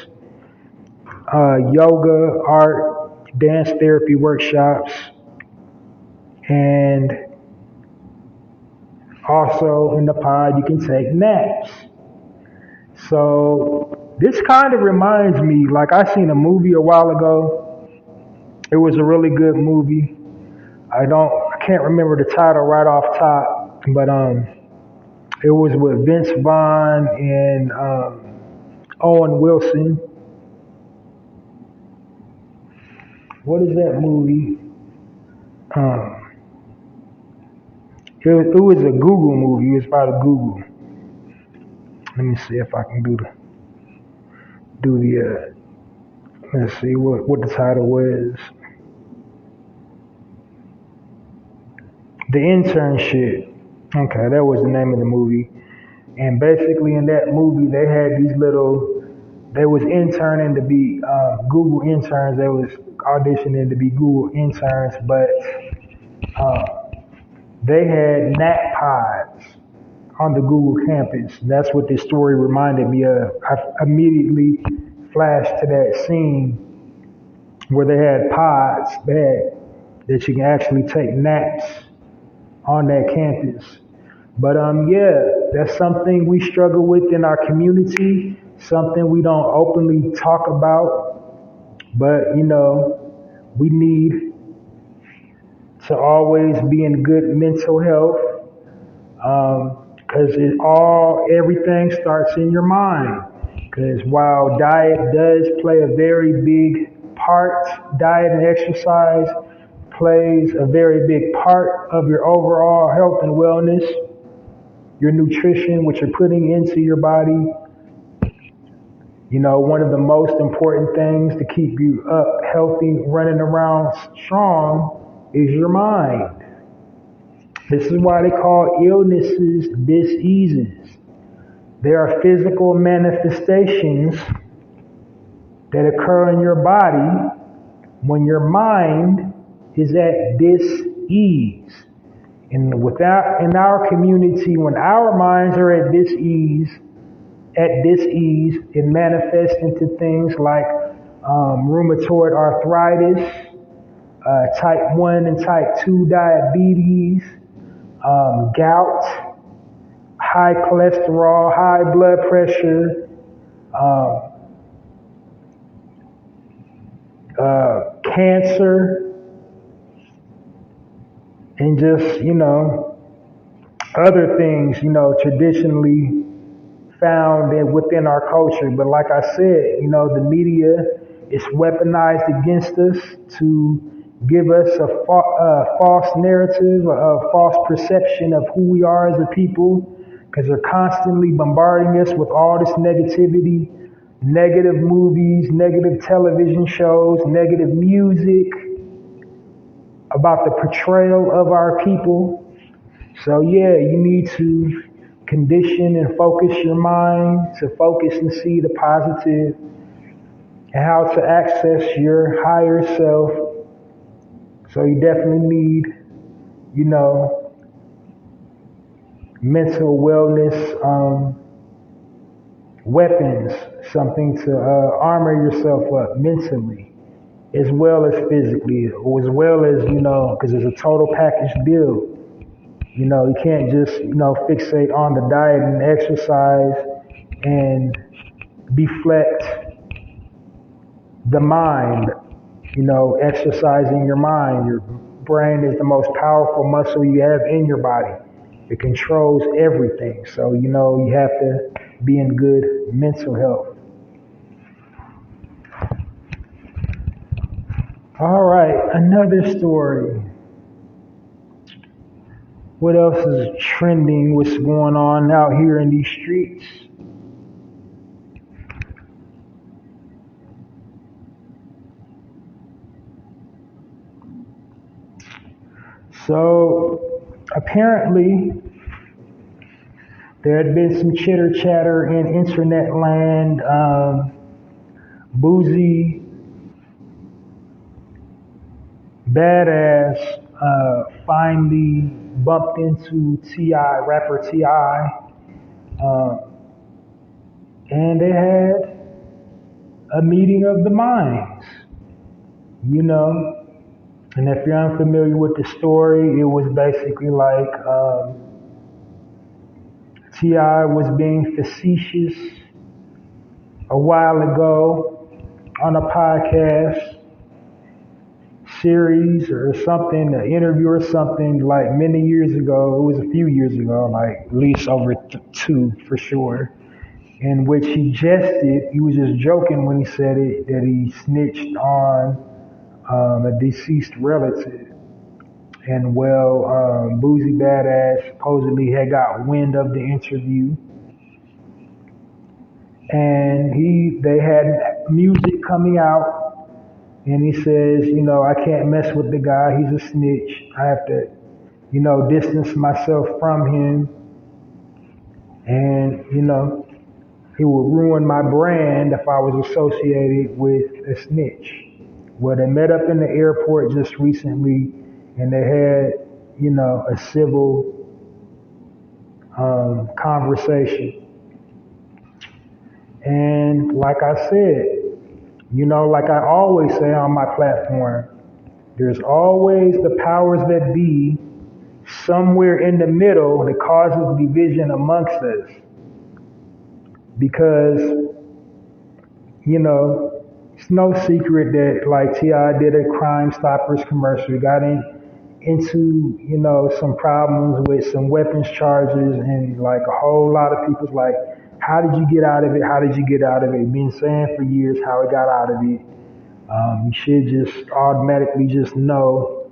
Speaker 1: yoga, art, dance therapy workshops, and also in the pod you can take naps. So this kind of reminds me, like I seen a movie a while ago. It was a really good movie. I can't remember the title right off top, but it was with Vince Vaughn and Owen Wilson. what is that movie? Um, it was a Google movie. It was about a Google. Let me see if I can do the let's see what the title was. The Internship. Okay, that was the name of the movie. And basically, in that movie, they had these little. They was interning to be Google interns. They was auditioning to be Google interns, but uh, they had gnat pods on the Google campus. That's what this story reminded me of. I immediately flashed to that scene where they had pods that you can actually take naps on that campus. But yeah, that's something we struggle with in our community, something we don't openly talk about. But we need to always be in good mental health, because everything starts in your mind. Because while diet does play a very big part, diet and exercise plays a very big part of your overall health and wellness, your nutrition, what you're putting into your body. One of the most important things to keep you up, healthy, running around strong is your mind. This is why they call illnesses diseases. There are physical manifestations that occur in your body when your mind is at dis-ease. And in our community, when our minds are at dis-ease, it manifests into things like rheumatoid arthritis, type 1 and type 2 diabetes, gout, high cholesterol, high blood pressure, cancer, and just, other things, traditionally found within our culture. But like I said, the media is weaponized against us to give us a false narrative, a false perception of who we are as a people, because they're constantly bombarding us with all this negativity, negative movies, negative television shows, negative music about the portrayal of our people. So yeah, you need to condition and focus your mind to focus and see the positive and how to access your higher self. So you definitely need, mental wellness weapons, something to armor yourself up mentally as well as physically, as well as, because it's a total package deal. You can't just, fixate on the diet and exercise and deflect the mind, exercising your mind. Your brain is the most powerful muscle you have in your body. It controls everything. So, you have to be in good mental health. All right, another story. What else is trending? What's going on out here in these streets? So apparently there had been some chitter chatter in internet land. Boozy Badass finally bumped into T.I., rapper T.I., and they had a meeting of the minds, And if you're unfamiliar with the story, it was basically like T.I. was being facetious a while ago on a podcast series or something, an interview or something, like many years ago. It was a few years ago, like at least over two for sure, in which he jested. He was just joking when he said it, that he snitched on a deceased relative. And well, Boozy Badass supposedly had got wind of the interview, and they had music coming out, and he says, I can't mess with the guy. He's a snitch. I have to, distance myself from him, and it would ruin my brand if I was associated with a snitch. Well, they met up in the airport just recently, and they had, a civil conversation. And like I said, like I always say on my platform, there's always the powers that be somewhere in the middle that causes division amongst us. Because, it's no secret that like T.I. did a Crime Stoppers commercial, got into, some problems with some weapons charges, and like a whole lot of people's like, how did you get out of it? How did you get out of it? Been saying for years how it got out of it. You should just automatically just know,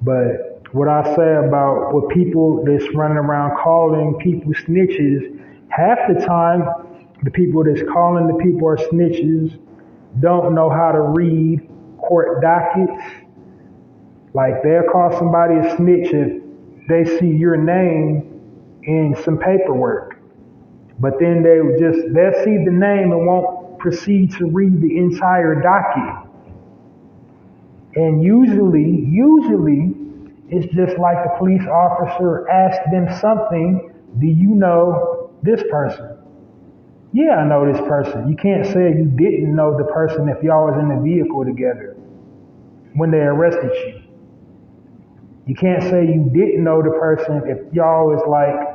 Speaker 1: But what I say about what people that's running around calling people snitches, half the time the people that's calling the people are snitches don't know how to read court dockets. Like they'll call somebody a snitch if they see your name in some paperwork. But then they'll see the name and won't proceed to read the entire docket. And usually, it's just like the police officer asked them something, do you know this person? Yeah, I know this person. You can't say you didn't know the person if y'all was in the vehicle together when they arrested you. You can't say you didn't know the person if y'all was like,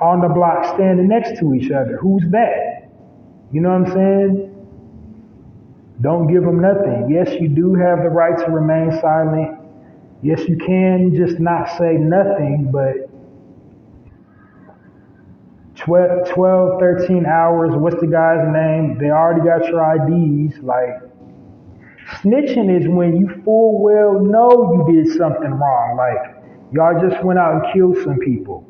Speaker 1: on the block standing next to each other. Who's that? You know what I'm saying? Don't give them nothing. Yes, you do have the right to remain silent. Yes, you can just not say nothing, but 12, 13 hours, what's the guy's name? They already got your IDs. Like, snitching is when you full well know you did something wrong. Like, y'all just went out and killed some people.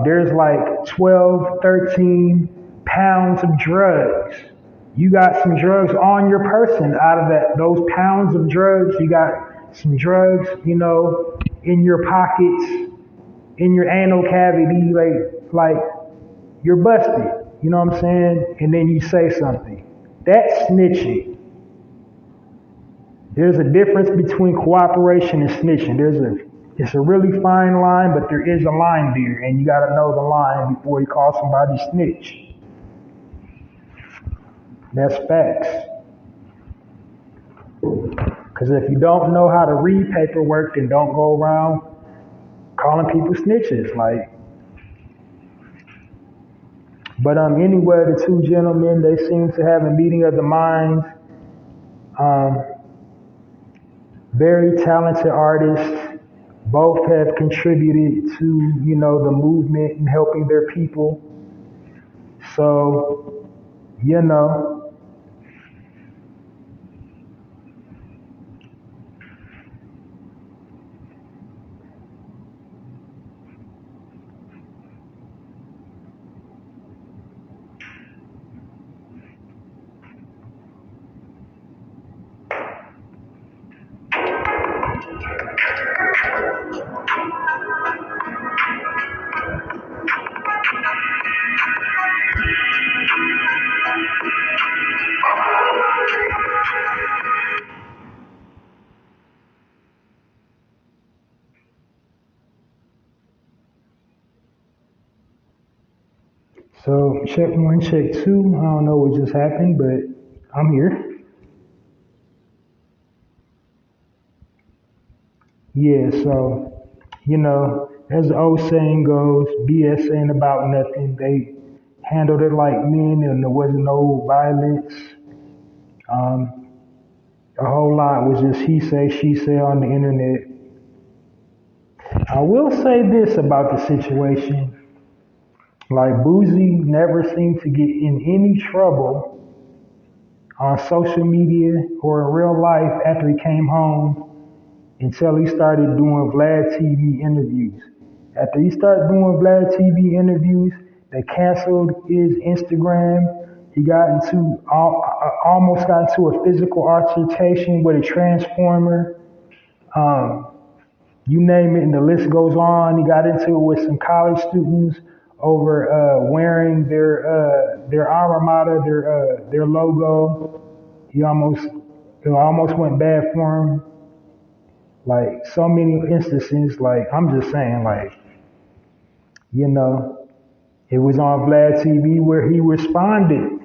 Speaker 1: There's like 12, 13 pounds of drugs. You got some drugs on your person. Out of those pounds of drugs, you got some drugs, in your pockets, in your anal cavity, like you're busted. You know what I'm saying? And then you say something. That's snitching. There's a difference between cooperation and snitching. It's a really fine line, but there is a line there, and you got to know the line before you call somebody snitch. That's facts. Because if you don't know how to read paperwork, then don't go around calling people snitches. But anyway, the two gentlemen, they seem to have a meeting of the minds. Very talented artists. Both have contributed to, the movement and helping their people. So, So check one, check two. I don't know what just happened, but I'm here. Yeah, so, as the old saying goes, BS ain't about nothing. They handled it like men and there wasn't no violence. A whole lot was just he say, she say on the internet. I will say this about the situation. Like Boozy never seemed to get in any trouble on social media or in real life after he came home until he started doing Vlad TV interviews. After he started doing Vlad TV interviews, they canceled his Instagram. He almost got into a physical altercation with a transformer. Um, you name it, and the list goes on. He got into it with some college students over wearing their alma mater, their logo. It almost went bad for him. Like so many instances. Like I'm just saying, like it was on Vlad TV where he responded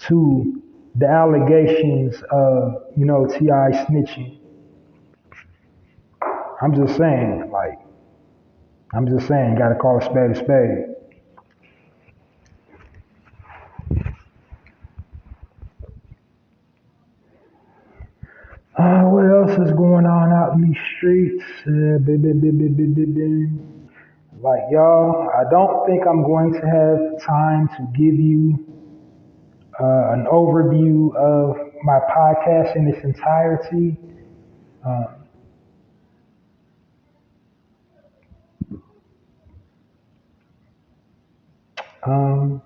Speaker 1: to the allegations of T.I. snitching. I'm just saying, gotta call a spade a spade. What else is going on out in these streets? Like y'all, I don't think I'm going to have time to give you an overview of my podcast in its entirety. Uh,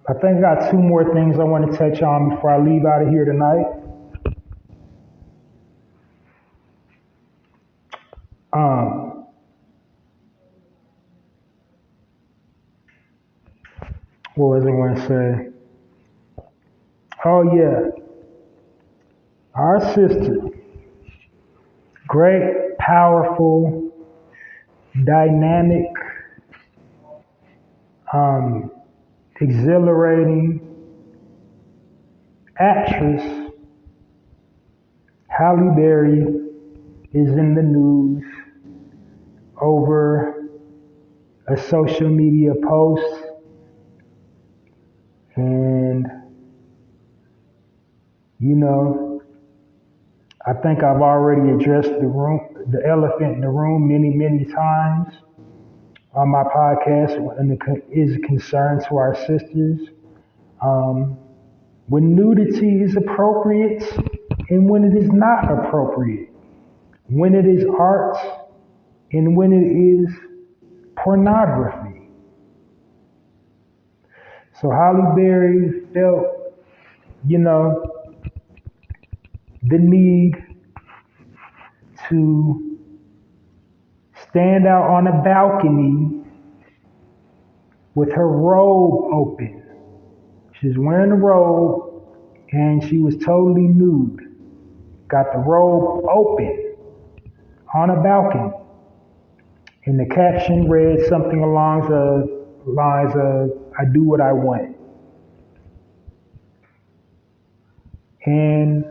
Speaker 1: I think I got two more things I want to touch on before I leave out of here tonight. Um, what was I going to say? Oh yeah, our sister, great, powerful, dynamic, um, exhilarating actress Halle Berry is in the news over a social media post, and I think I've already addressed the elephant in the room many times on my podcast, and it is a concern to our sisters. Um, when nudity is appropriate and when it is not appropriate, when it is art and when it is pornography. So Halle Berry felt, the need to stand out on a balcony with her robe open. She's wearing a robe and she was totally nude. Got the robe open on a balcony. And the caption read something along the lines of, I do what I want. And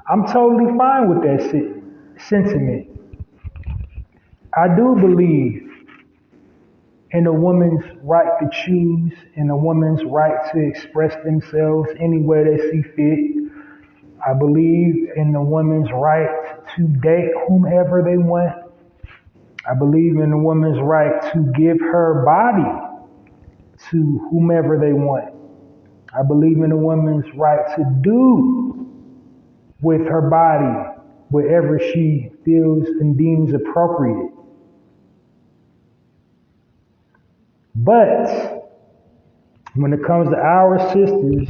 Speaker 1: I'm totally fine with that sentiment. I do believe in a woman's right to choose and a woman's right to express themselves any way they see fit. I believe in a woman's right to date whomever they want. I believe in a woman's right to give her body to whomever they want. I believe in a woman's right to do with her body whatever she feels and deems appropriate. But when it comes to our sisters,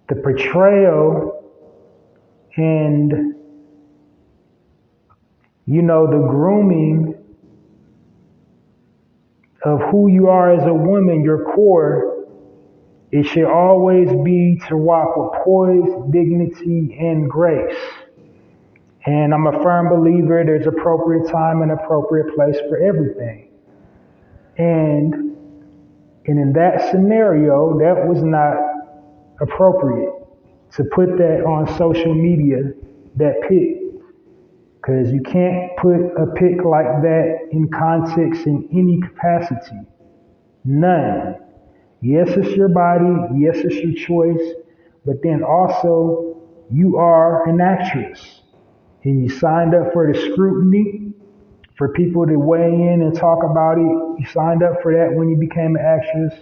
Speaker 1: the portrayal and the grooming of who you are as a woman, your core, it should always be to walk with poise, dignity, and grace. And I'm a firm believer there's appropriate time and appropriate place for everything. And in that scenario, that was not appropriate to put that on social media, that pic. Because you can't put a pic like that in context in any capacity. None. Yes, it's your body. Yes, it's your choice. But then also, you are an actress. And you signed up for the scrutiny, for people to weigh in and talk about it. You signed up for that when you became an actress.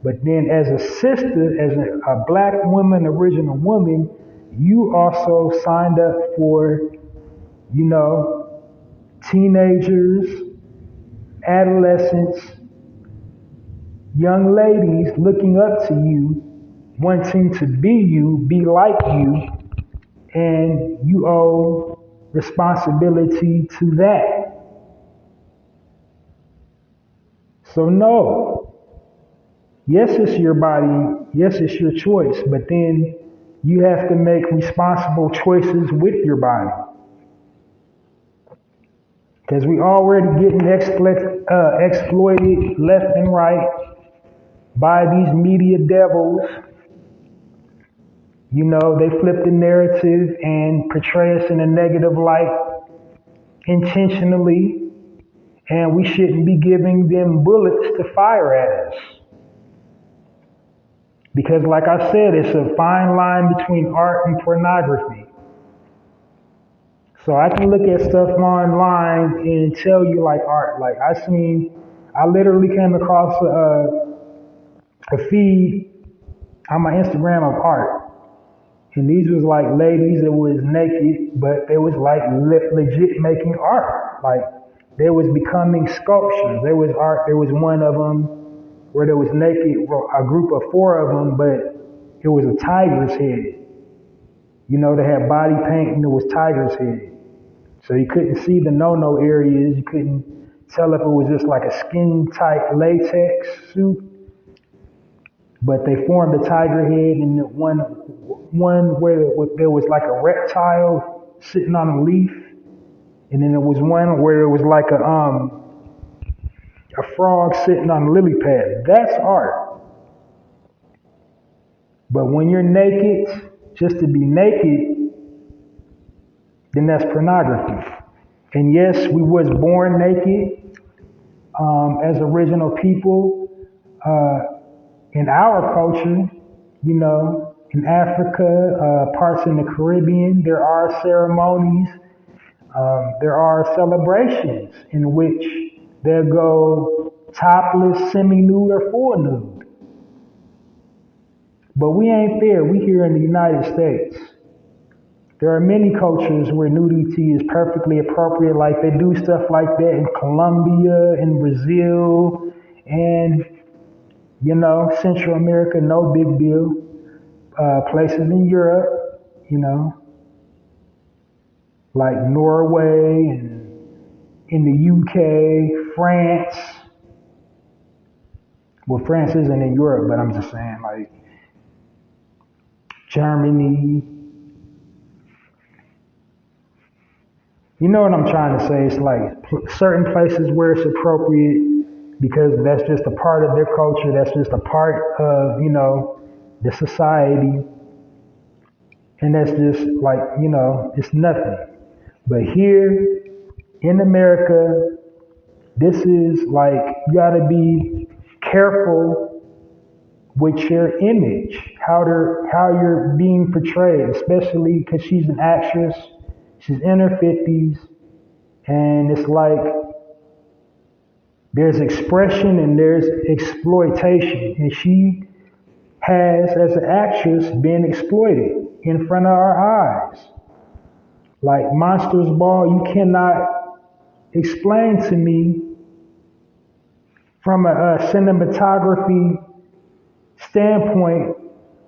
Speaker 1: But then as a sister, as a black woman, original woman, you also signed up for, you know, teenagers, adolescents, young ladies looking up to you, wanting to be you, be like you, and you owe responsibility to that. So no, yes, it's your body, yes, it's your choice, but then you have to make responsible choices with your body. Because we already getting exploited left and right by these media devils. You know, they flip the narrative and portray us in a negative light intentionally, and we shouldn't be giving them bullets to fire at us. Because like I said, it's a fine line between art and pornography. So I can look at stuff online and tell you like art. Like I literally came across a feed on my Instagram of art. And these was like ladies that was naked, but they was like legit making art. Like they was becoming sculptures. There was art. There was one of them where there was naked, a group of four of them, but it was a tiger's head. You know, they had body paint and it was tiger's head. So you couldn't see the no-no areas. You couldn't tell if it was just like a skin-tight latex suit. But they formed a tiger head, and one where there was like a reptile sitting on a leaf, and then there was one where it was like a frog sitting on a lily pad. That's art. But when you're naked, just to be naked, then that's pornography. And yes, we was born naked as original people. In our culture, you know, in Africa, parts in the Caribbean, there are ceremonies, there are celebrations in which they'll go topless, semi-nude, or full nude. But we ain't there. We here in the United States. There are many cultures where nudity is perfectly appropriate, like they do stuff like that in Colombia, in Brazil, and you know, Central America, no big deal. Places in Europe, you know, like Norway and in the UK, France. Well, France isn't in Europe, but I'm just saying, like Germany. You know what I'm trying to say? It's like certain places where it's appropriate because that's just a part of their culture. That's just a part of, you know, the society. And that's just like, you know, it's nothing. But here in America, this is like, you gotta be careful with your image, how you're being portrayed, especially because she's an actress. She's in her 50s. And it's like, there's expression and there's exploitation. And she has, as an actress, been exploited in front of our eyes. Like Monsters Ball, you cannot explain to me from a cinematography standpoint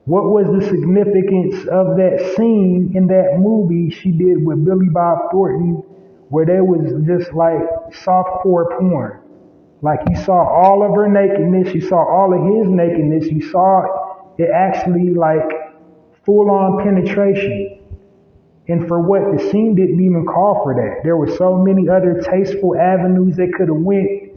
Speaker 1: what was the significance of that scene in that movie she did with Billy Bob Thornton where there was just like softcore porn. Like you saw all of her nakedness, you saw all of his nakedness, you saw it actually like full-on penetration. And for what? The scene didn't even call for that. There were so many other tasteful avenues they could have went.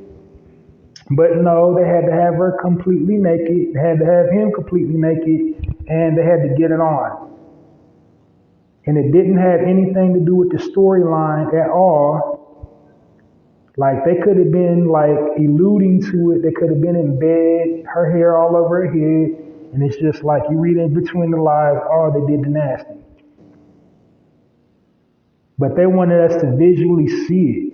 Speaker 1: But no, they had to have her completely naked, they had to have him completely naked, and they had to get it on. And it didn't have anything to do with the storyline at all. Like they could have been like alluding to it. They could have been in bed, her hair all over her head. And it's just like you read in between the lines, oh, they did the nasty. But they wanted us to visually see it.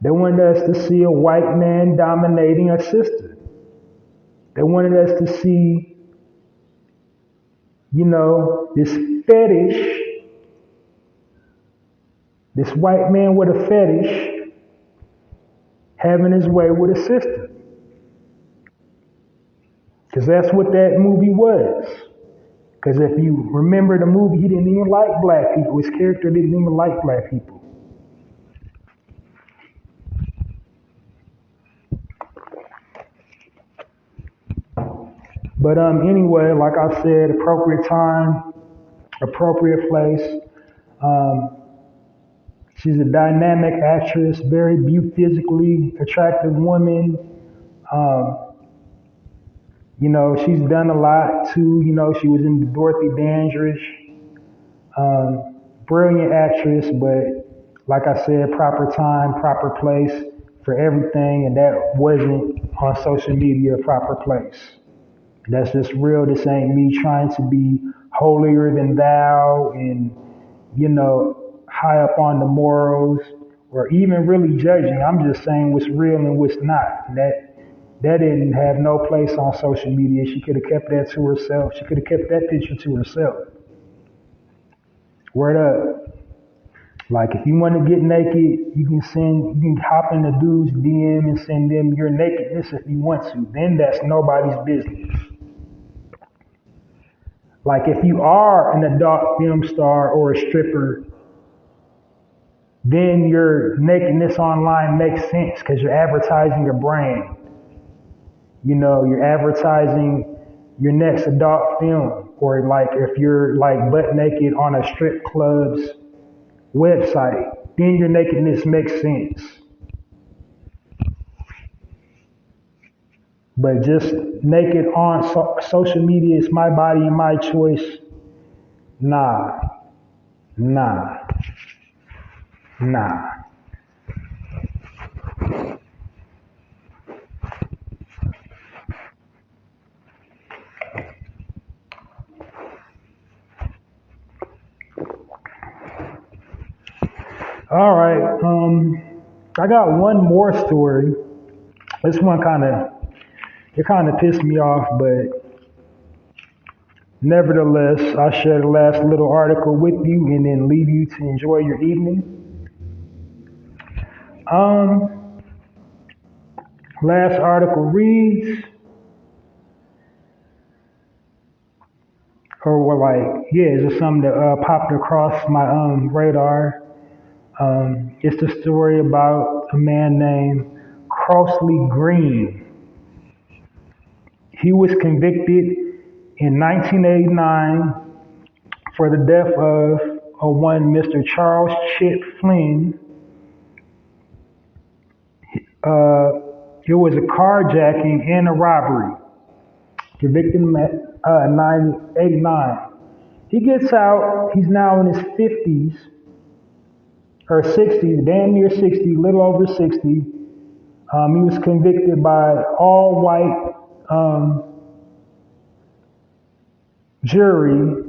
Speaker 1: They wanted us to see a white man dominating a sister. They wanted us to see, this fetish, this white man with a fetish having his way with a sister. Because that's what that movie was. Because if you remember the movie, he didn't even like black people. His character didn't even like black people. But anyway, like I said, appropriate time, appropriate place. She's a dynamic actress, very physically attractive woman. She's done a lot too. She was in Dorothy Dandridge. Brilliant actress, but like I said, proper time, proper place for everything, and that wasn't on social media a proper place. That's just real. This ain't me trying to be holier than thou and, high up on the morals or even really judging. I'm just saying what's real and what's not. And that didn't have no place on social media. She could have kept that to herself. She could have kept that picture to herself. Word up. Like if you want to get naked, you can hop in the dude's DM and send them your nakedness if you want to. Then that's nobody's business. Like if you are an adult film star or a stripper, then your nakedness online makes sense because you're advertising your brand. You're advertising your next adult film. Or like if you're like butt naked on a strip club's website, then your nakedness makes sense. But just naked on social media, it's my body and my choice. Nah. All right, I got one more story. This one kind of pissed me off, but nevertheless, I'll share the last little article with you and then leave you to enjoy your evening. Last article reads, it's just something that popped across my radar. It's the story about a man named Crossley Green. He was convicted in 1989 for the death of one Mr. Charles Chip Flynn. It was a carjacking and a robbery. Convicted him at 1989. He gets out. He's now in his 50s or 60s, damn near 60, little over 60. He was convicted by all white jury.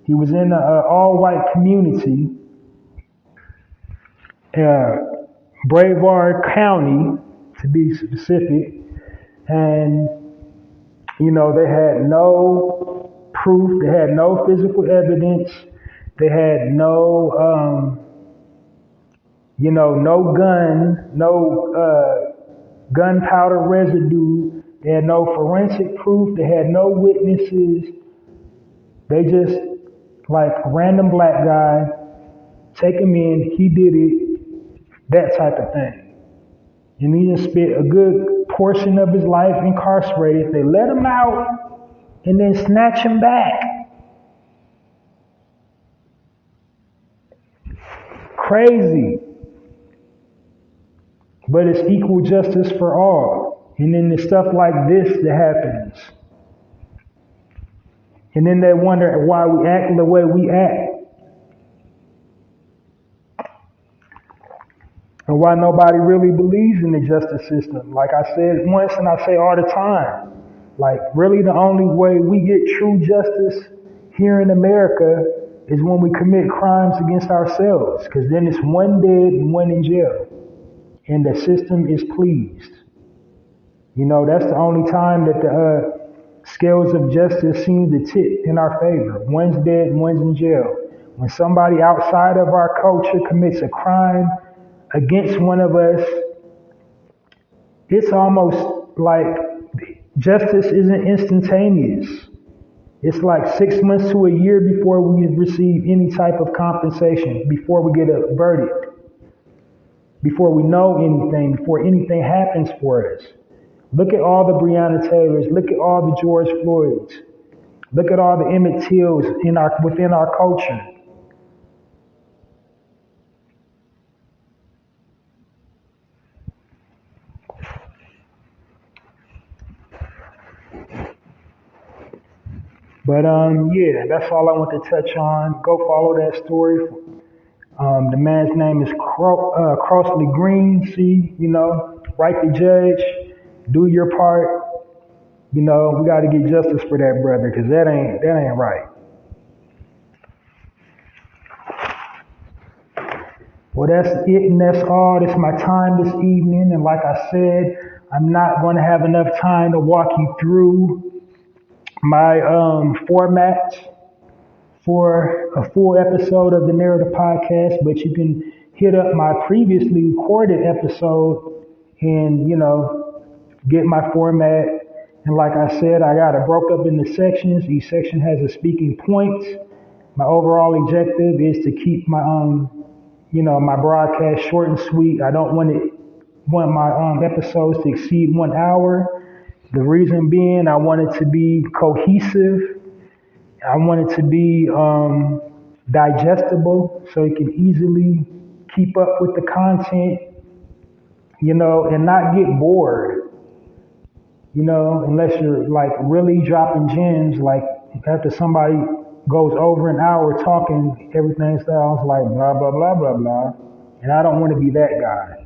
Speaker 1: He was in an all white community, Brevard County, to be specific, and they had no proof, they had no physical evidence, they had no no gun, no gunpowder residue, they had no forensic proof, they had no witnesses. They just, like a random black guy, take him in, he did it, that type of thing. And he just spent a good portion of his life incarcerated. They let him out and then snatch him back. Crazy. But it's equal justice for all. And then there's stuff like this that happens. And then they wonder why we act the way we act. And why nobody really believes in the justice system. Like I said once and I say all the time, like really the only way we get true justice here in America is when we commit crimes against ourselves. Because then it's one dead and one in jail. And the system is pleased. That's the only time that the scales of justice seem to tip in our favor. One's dead and one's in jail. When somebody outside of our culture commits a crime against one of us, it's almost like justice isn't instantaneous. It's like 6 months to a year before we receive any type of compensation, before we get a verdict, before we know anything, before anything happens for us. Look at all the Breonna Taylors. Look at all the George Floyds. Look at all the Emmett Tills within our culture. But yeah, that's all I want to touch on. Go follow that story. The man's name is Crossley Green. See, right the judge, do your part. We got to get justice for that brother, because that ain't right. Well, that's it and that's all. That's my time this evening. And like I said, I'm not going to have enough time to walk you through my format for a full episode of the Narrator podcast, but you can hit up my previously recorded episode and, get my format. And like I said, I got it broke up into sections. Each section has a speaking point. My overall objective is to keep my my broadcast short and sweet. I don't want my episodes to exceed 1 hour. The reason being, I want it to be cohesive. I want it to be digestible, so you can easily keep up with the content, and not get bored. Unless you're like really dropping gems, like after somebody goes over an hour talking, everything sounds like blah, blah, blah, blah, blah. And I don't want to be that guy.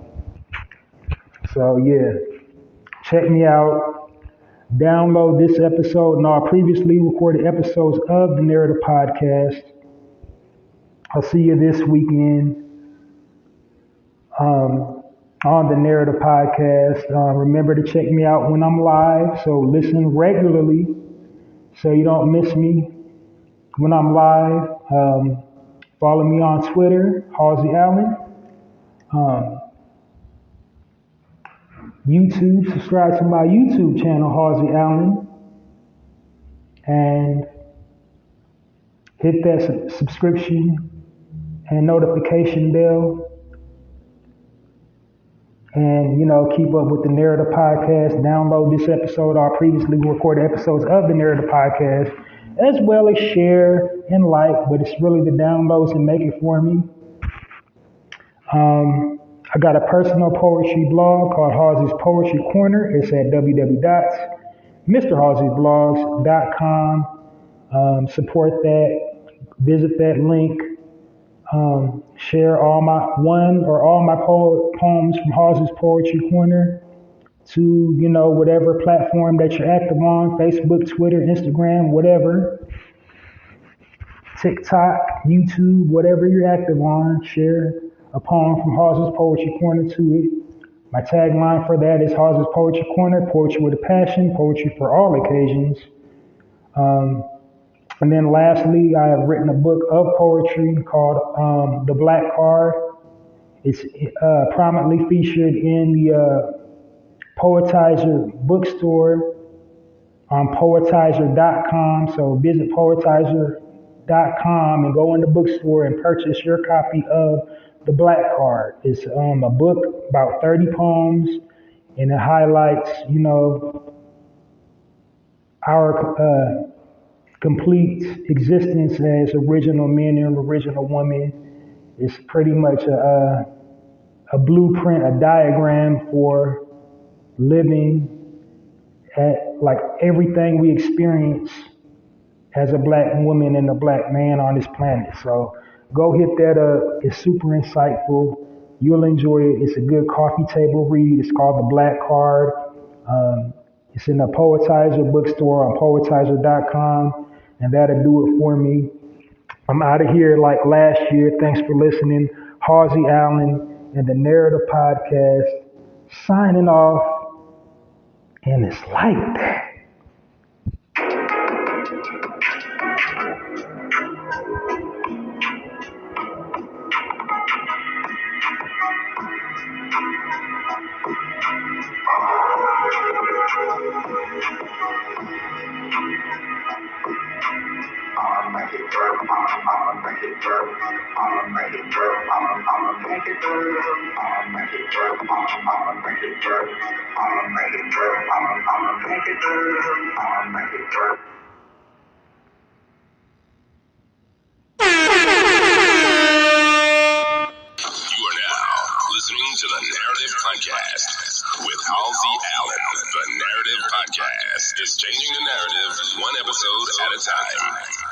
Speaker 1: So yeah, check me out. Download this episode and all previously recorded episodes of the Narrator podcast. I'll see you this weekend on the Narrator podcast. Remember to check me out when I'm live, so listen regularly so you don't miss me when I'm live. Follow me on Twitter, Halsey Allen. YouTube, subscribe to my YouTube channel, Halsey Allen, and hit that subscription and notification bell. And, keep up with the Narrator podcast. Download this episode, our previously recorded episodes of the Narrator podcast, as well as share and like, but it's really the downloads that make it for me. I got a personal poetry blog called Halsey's Poetry Corner. It's at www.mrhalseyblogs.com. Support that. Visit that link. Share all my poems from Halsey's Poetry Corner to, whatever platform that you're active on, Facebook, Twitter, Instagram, whatever, TikTok, YouTube, whatever you're active on, share a poem from Halsey's Poetry Corner to it. My tagline for that is Halsey's Poetry Corner, poetry with a passion, poetry for all occasions. And then lastly, I have written a book of poetry called The Black Card. It's prominently featured in the Poetizer bookstore on poetizer.com. So visit poetizer.com and go in the bookstore and purchase your copy of The Black Card. It's a book about 30 poems, and it highlights, our complete existence as original men and original women. It's pretty much a blueprint, a diagram for living at like everything we experience as a black woman and a black man on this planet. So go hit that up. It's super insightful. You'll enjoy it. It's a good coffee table read. It's called The Black Card. It's in the Poetizer bookstore on poetizer.com, and that'll do it for me. I'm out of here like last year. Thanks for listening. Halsey Allen and the Narrator podcast signing off. And it's like that.
Speaker 2: Listening to the Narrative Podcast with Halsey Allen. The Narrative Podcast is changing the narrative one episode at a time.